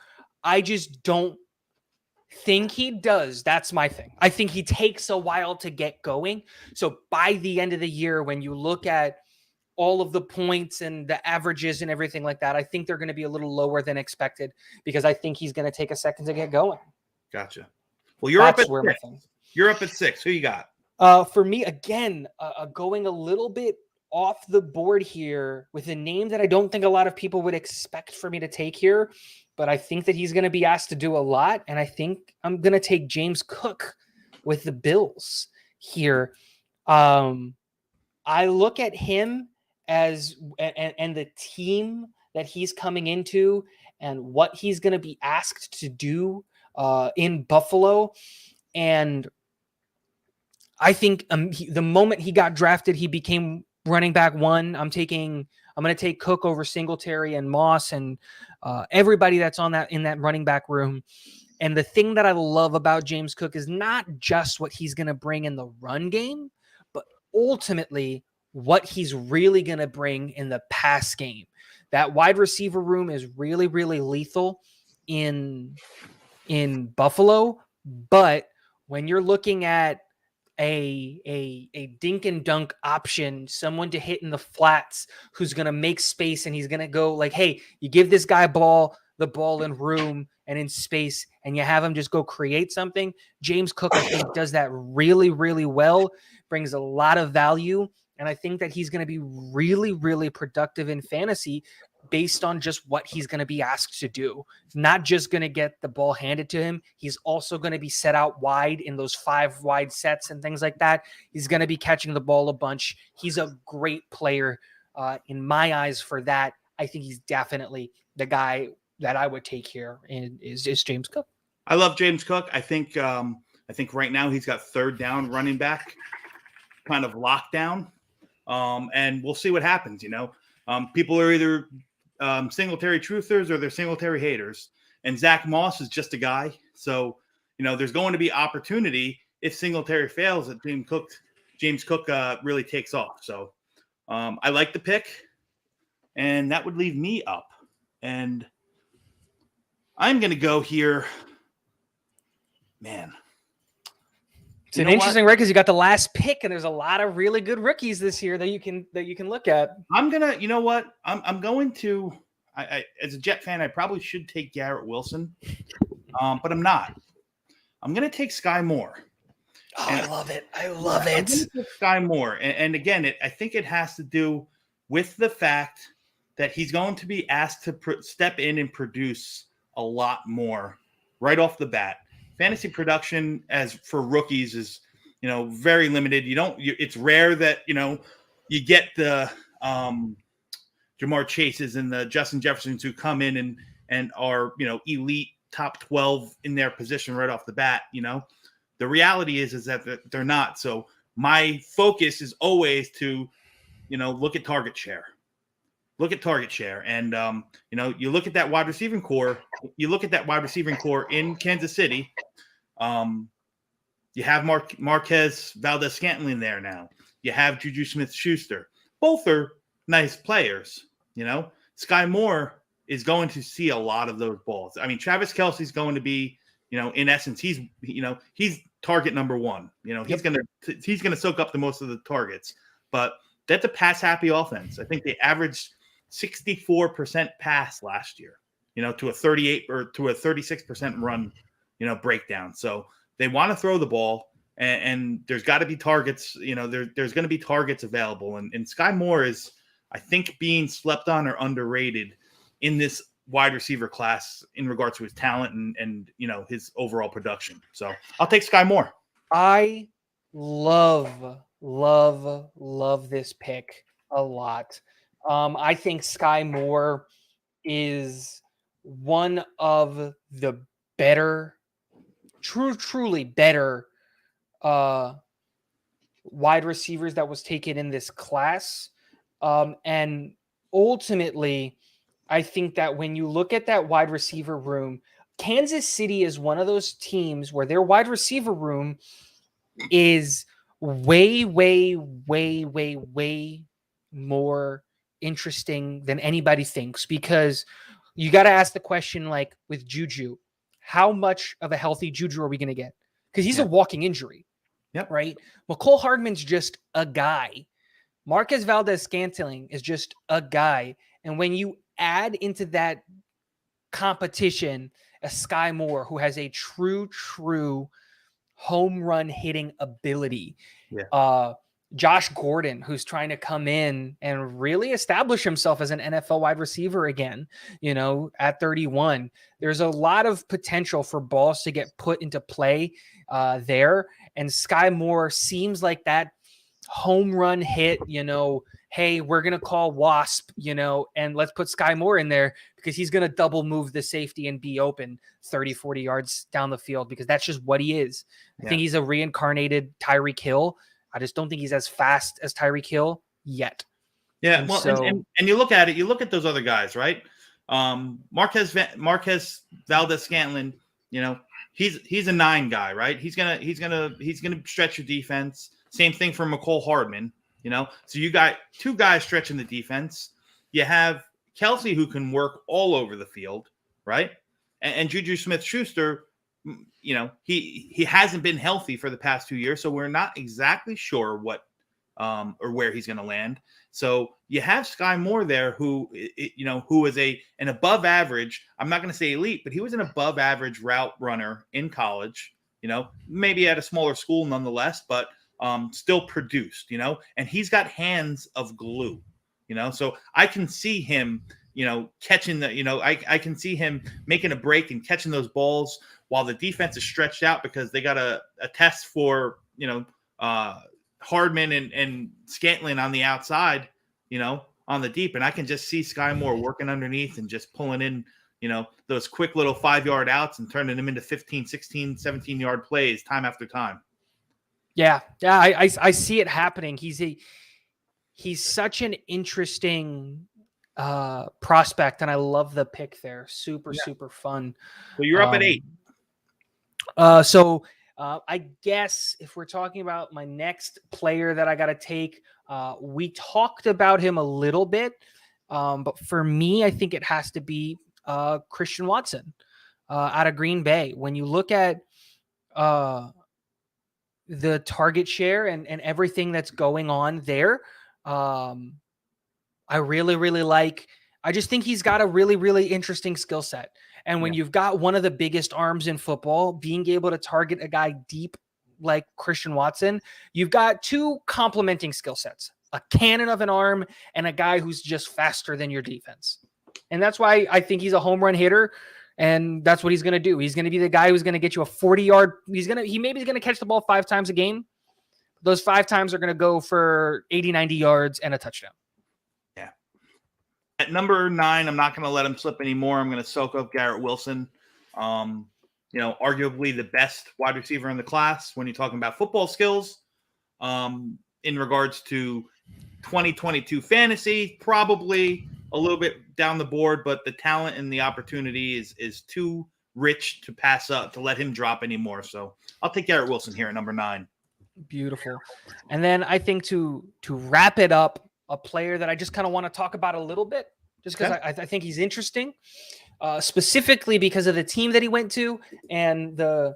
I just don't think he does. That's my thing. I think he takes a while to get going. So by the end of the year, when you look at all of the points and the averages and everything like that, I think they're going to be a little lower than expected because I think he's going to take a second to get going. Gotcha. Well, you're up at 6. You're up at 6. Who you got? For me, again, going a little bit off the board here with a name that I don't think a lot of people would expect for me to take here, but I think that he's going to be asked to do a lot. And I think I'm going to take James Cook with the Bills here. I look at him as and the team that he's coming into and what he's going to be asked to do in Buffalo. And I think the moment he got drafted, he became running back 1. I'm going to take Cook over Singletary and Moss and everybody that's in that running back room. And the thing that I love about James Cook is not just what he's going to bring in the run game, but ultimately what he's really going to bring in the pass game. That wide receiver room is really, really lethal in Buffalo. But when you're looking at a dink and dunk option, someone to hit in the flats who's going to make space and he's going to go like, hey, you give this guy the ball in room and in space and you have him just go create something. James Cook, I think, does that really, really well, brings a lot of value. And I think that he's going to be really, really productive in fantasy based on just what he's going to be asked to do. Not just going to get the ball handed to him. He's also going to be set out wide in those 5 wide sets and things like that. He's going to be catching the ball a bunch. He's a great player in my eyes for that. I think he's definitely the guy that I would take here is James Cook. I love James Cook. I think right now he's got 3rd down running back kind of lockdown. And we'll see what happens. People are either Singletary truthers or they're Singletary haters. And Zach Moss is just a guy. So, there's going to be opportunity if Singletary fails that James Cook really takes off. So I like the pick. And that would leave me up. And I'm going to go here. Man. It's an interesting record because you got the last pick, and there's a lot of really good rookies this year that you can look at. I'm gonna, I'm going to. I as a Jet fan, I probably should take Garrett Wilson, but I'm not. I'm gonna take Skye Moore. Oh, I love it. I love it. Skye Moore, and again, I think it has to do with the fact that he's going to be asked to step in and produce a lot more right off the bat. Fantasy production as for rookies is, very limited. It's rare that, you get the Jamar Chases and the Justin Jeffersons who come in and are, elite top 12 in their position right off the bat. The reality is that they're not. So my focus is always to, look at target share. And, you look at that wide receiving core. You look at that wide receiving core in Kansas City. You have Marquez Valdez-Scantling there now. You have Juju Smith-Schuster. Both are nice players. Skye Moore is going to see a lot of those balls. I mean, Travis Kelce's going to be, in essence, he's target number 1. He's going to soak up the most of the targets. But that's a pass-happy offense. I think they averaged 64% pass last year. to a 38 or to a 36% run, breakdown. So they want to throw the ball, and there's got to be targets. There's going to be targets available, and Skye Moore is, I think, being slept on or underrated in this wide receiver class in regards to his talent and his overall production. So I'll take Skye Moore. I love this pick a lot. I think Skye Moore is one of the better, truly better wide receivers that was taken in this class. And ultimately, I think that when you look at that wide receiver room, Kansas City is one of those teams where their wide receiver room is way more interesting than anybody thinks, because you got to ask the question, like with Juju, how much of a healthy Juju are we going to get? Because he's a walking injury. Yep. Right. McCole Hardman's just a guy. Marquez Valdes-Scantling is just a guy. And when you add into that competition a Skye Moore who has a true home run hitting ability, Josh Gordon, who's trying to come in and really establish himself as an NFL wide receiver again, at 31, there's a lot of potential for balls to get put into play there. And Skye Moore seems like that home run hit, hey, we're going to call Wasp, and let's put Skye Moore in there because he's going to double move the safety and be open 30, 40 yards down the field, because that's just what he is. I think he's a reincarnated Tyreek Hill. I just don't think he's as fast as Tyreek Hill yet. Yeah, and you look at it, you look at those other guys, right? Marquez Valdes-Scantling, he's a 9 guy, right? He's gonna stretch your defense. Same thing for McCole Hardman, So you got 2 guys stretching the defense. You have Kelsey, who can work all over the field, right? And Juju Smith-Schuster, he hasn't been healthy for the past 2 years, so we're not exactly sure what or where he's going to land. So you have Skye Moore there, who is an above average. I'm not going to say elite, but he was an above average route runner in college. Maybe at a smaller school nonetheless, but still produced. And he's got hands of glue. So I can see him, catching I can see him making a break and catching those balls while the defense is stretched out, because they got a test for, Hardman and Scantling on the outside, on the deep. And I can just see Skye Moore working underneath and just pulling in, those quick little 5-yard outs and turning them into 15, 16, 17-yard plays time after time. Yeah. I see it happening. He's such an interesting prospect, and I love the pick there. Super fun. So you're up at 8. So I guess if we're talking about my next player that I got to take, we talked about him a little bit, but for me, I think it has to be Christian Watson out of Green Bay. When you look at the target share and everything that's going on there, I really like. I just think he's got a really interesting skill set. And when you've got one of the biggest arms in football, being able to target a guy deep like Christian Watson, you've got 2 complementing skill sets, a cannon of an arm and a guy who's just faster than your defense. And that's why I think he's a home run hitter. And that's what he's going to do. He's going to be the guy who's going to get you a 40-yard. He maybe is going to catch the ball 5 times a game. Those 5 times are going to go for 80, 90 yards and a touchdown. Yeah. At number 9, I'm not going to let him slip anymore. I'm going to soak up Garrett Wilson. Arguably the best wide receiver in the class when you're talking about football skills. In regards to 2022 fantasy, probably a little bit down the board, but the talent and the opportunity is too rich to pass up, to let him drop anymore. So I'll take Garrett Wilson here at number 9. Beautiful. And then I think to wrap it up, a player that I just kind of want to talk about a little bit, just because I think he's interesting, specifically because of the team that he went to and the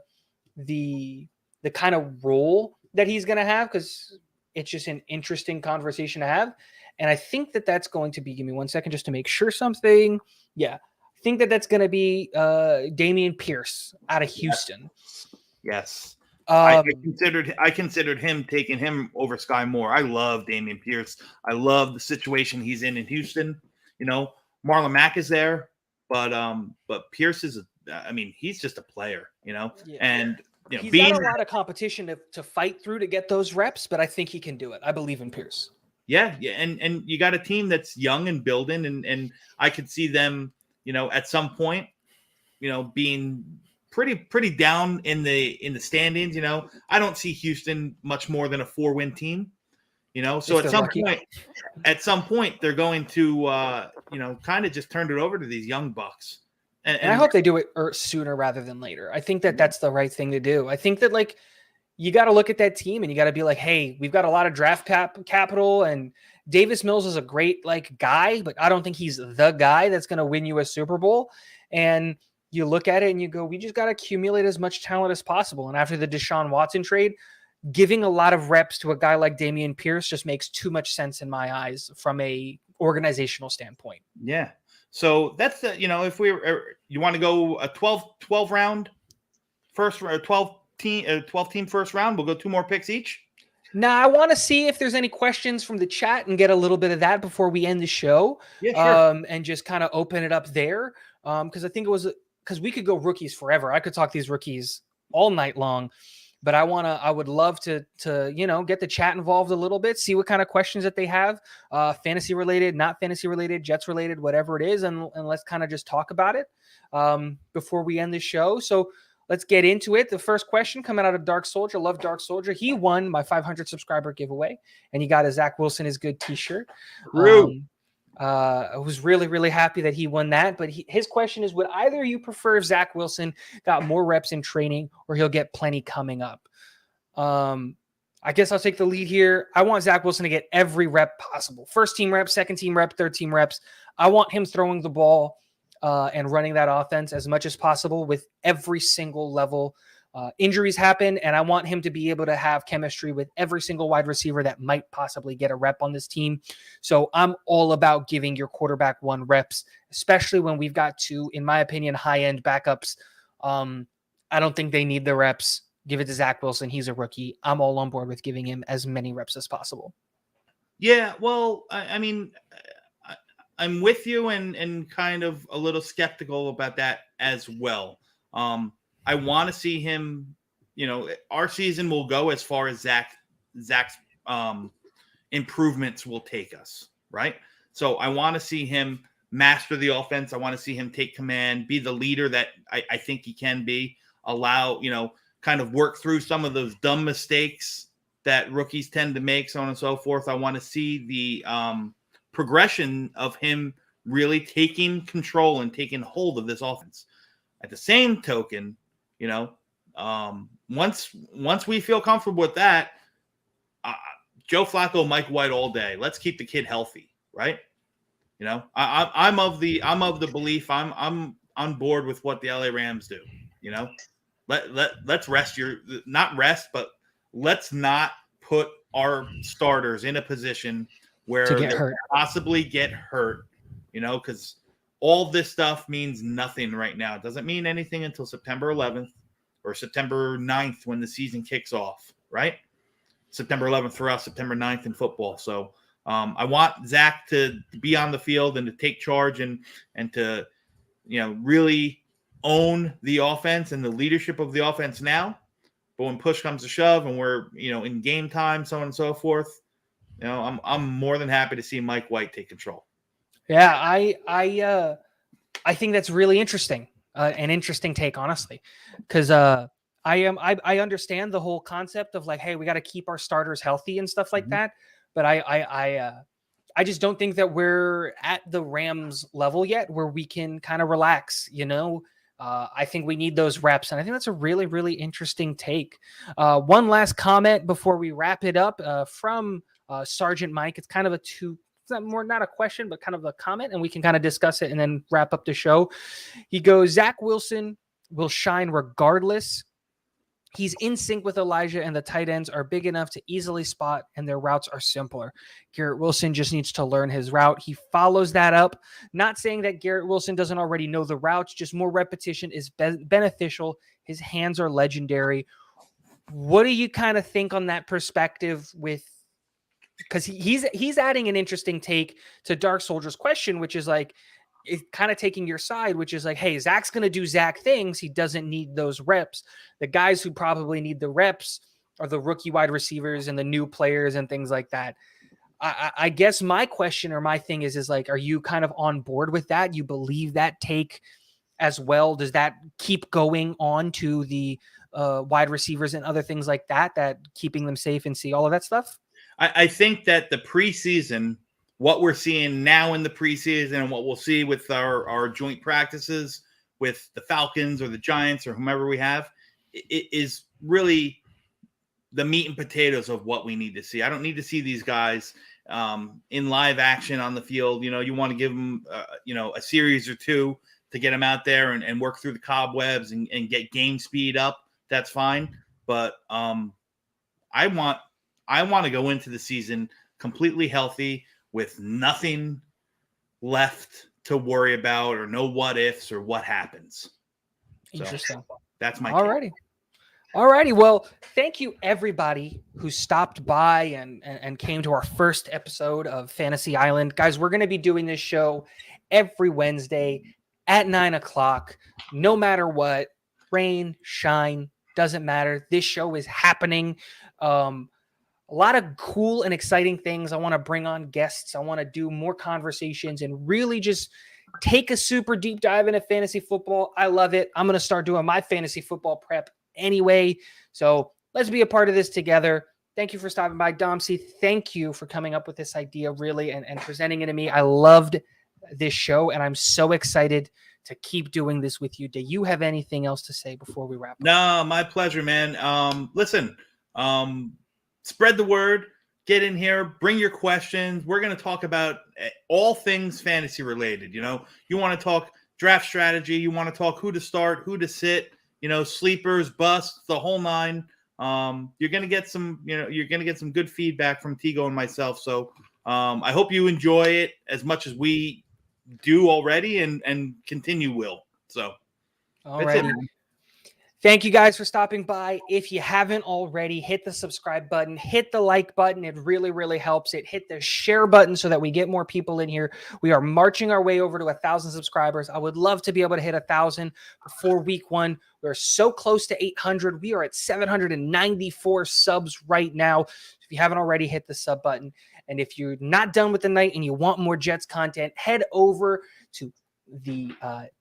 kind of role that he's going to have, because it's just an interesting conversation to have. And I think that's going to be, give me one second just to make sure something. Yeah. think that that's going to be Damien Pierce out of Houston. Yes. I Um, considered him taking him over Skye Moore. I love Damien Pierce. I love the situation he's in Houston. You know, Marlon Mack is there, but Pierce is he's just a player, you know. Yeah. And you know, he's being got a lot of competition to fight through to get those reps, but I think he can do it. I believe in Pierce. yeah, and you got a team that's young and building, and I could see them, you know, at some point, you know, being pretty down in the standings. You know, I don't see Houston much more than a 4-win team. You know, so If they're at some point they're going to you know, kind of just turn it over to these young bucks. And I hope they do it sooner rather than later. I think that that's the right thing to do. I think that, like, you got to look at that team and you got to be like, hey, we've got a lot of draft capital, and Davis Mills is a great, like, guy, but I don't think he's the guy that's going to win you a Super Bowl. And you look at it and you go, we just got to accumulate as much talent as possible. And after the Deshaun Watson trade, giving a lot of reps to a guy like Damien Pierce just makes too much sense in my eyes from a organizational standpoint. Yeah. So that's the, you know, if you want to go a 12 round first, or 12 team first round, we'll go 2 more picks each. Now, I want to see if there's any questions from the chat and get a little bit of that before we end the show. Yeah, sure. And just kind of open it up there. Because I think because we could go rookies forever. I could talk these rookies all night long. But I would love to, you know, get the chat involved a little bit, see what kind of questions that they have, fantasy related, not fantasy related, Jets related, whatever it is. And let's kind of just talk about it before we end the show. So let's get into it. The first question coming out of Dark Soldier. Love Dark Soldier. He won my 500 subscriber giveaway, and he got a Zach Wilson is good t-shirt. I was really, really happy that he won that. But his question is, would either of you prefer if Zach Wilson got more reps in training, or he'll get plenty coming up? I guess I'll take the lead here. I want Zach Wilson to get every rep possible. First team reps, second team rep, third team reps. I want him throwing the ball and running that offense as much as possible with every single level. Injuries happen, and I want him to be able to have chemistry with every single wide receiver that might possibly get a rep on this team. So I'm all about giving your quarterback 1 reps, especially when we've got 2, in my opinion, high-end backups. I don't think they need the reps. Give it to Zach Wilson. He's a rookie. I'm all on board with giving him as many reps as possible. Yeah, well, I mean, I'm with you and kind of a little skeptical about that as well. I want to see him, you know, our season will go as far as Zach's improvements will take us, right? So I want to see him master the offense. I want to see him take command, be the leader that I think he can be, allow, you know, kind of work through some of those dumb mistakes that rookies tend to make, so on and so forth. I want to see the progression of him really taking control and taking hold of this offense. At the same token, you know, once we feel comfortable with that, Joe Flacco, Mike White all day. Let's keep the kid healthy, right? You know, I'm of the belief I'm on board with what the LA Rams do. You know, let's but let's not put our starters in a position where they possibly get hurt. You know, because all this stuff means nothing right now. It doesn't mean anything until September 11th or September 9th when the season kicks off, right? September 11th for us, September 9th in football. So I want Zach to be on the field and to take charge and to, you know, really own the offense and the leadership of the offense now. But when push comes to shove and we're, you know, in game time, so on and so forth, you know, I'm more than happy to see Mike White take control. Yeah, I think that's really interesting, an interesting take, honestly, because I understand the whole concept of like, hey, we got to keep our starters healthy and stuff like that, but I just don't think that we're at the Rams level yet where we can kind of relax, you know. I think we need those reps, and I think that's a really, really interesting take. One last comment before we wrap it up from Sergeant Mike. It's kind of not a question, but kind of a comment, and we can kind of discuss it and then wrap up the show. He goes, Zach Wilson will shine regardless He's in sync with Elijah, and the tight ends are big enough to easily spot, and their routes are simpler. Garrett Wilson just needs to learn his route. He follows that up. Not saying that Garrett Wilson doesn't already know the routes, just more repetition is beneficial. His hands are legendary. What do you kind of think on that perspective with, because he's adding an interesting take to Dark Soldier's question, which is like, it's kind of taking your side, which is like, hey, Zach's going to do Zach things. He doesn't need those reps. The guys who probably need the reps are the rookie wide receivers and the new players and things like that. I guess my question or my thing is like, are you kind of on board with that? You believe that take as well? Does that keep going on to the wide receivers and other things like that keeping them safe and see all of that stuff? I think that the preseason, what we're seeing now in the preseason and what we'll see with our joint practices with the Falcons or the Giants or whomever we have, it is really the meat and potatoes of what we need to see. I don't need to see these guys in live action on the field. You want to give them, a series or two to get them out there and work through the cobwebs and get game speed up. That's fine. But I want to go into the season completely healthy, with nothing left to worry about or no what ifs or what happens. Interesting. So that's my Alrighty. Well, thank you everybody who stopped by and came to our first episode of Fantasy Island. Guys, we're going to be doing this show every Wednesday at 9:00, no matter what, rain, shine, doesn't matter. This show is happening. A lot of cool and exciting things. I want to bring on guests. I want to do more conversations and really just take a super deep dive into fantasy football. I love it. I'm going to start doing my fantasy football prep anyway. So let's be a part of this together. Thank you for stopping by. Domsey, thank you for coming up with this idea really and presenting it to me. I loved this show and I'm so excited to keep doing this with you. Do you have anything else to say before we wrap up? No, my pleasure, man. Listen, spread the word, get in here, bring your questions. We're going to talk about all things fantasy related. You want to talk draft strategy. You want to talk who to start, who to sit, sleepers, busts, the whole nine. You're going to get some, some good feedback from Tigo and myself. So I hope you enjoy it as much as we do already and continue will. So that's it. Thank you guys for stopping by. If you haven't already, hit the subscribe button, hit the like button. It really, really helps. Hit the share button so that we get more people in here. We are marching our way over to 1,000 subscribers. I would love to be able to hit 1,000 before week one. We're so close to 800. We are at 794 subs right now. If you haven't already, hit the sub button. And if you're not done with the night and you want more Jets content, head over to the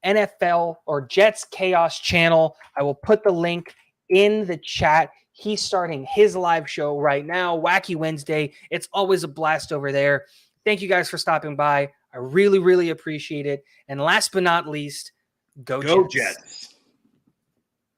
NFL or Jets Chaos channel. I will put the link in the chat. He's starting his live show right now, Wacky Wednesday. It's always a blast over there. Thank you guys for stopping by. I really, really appreciate it. And last but not least, go Jets.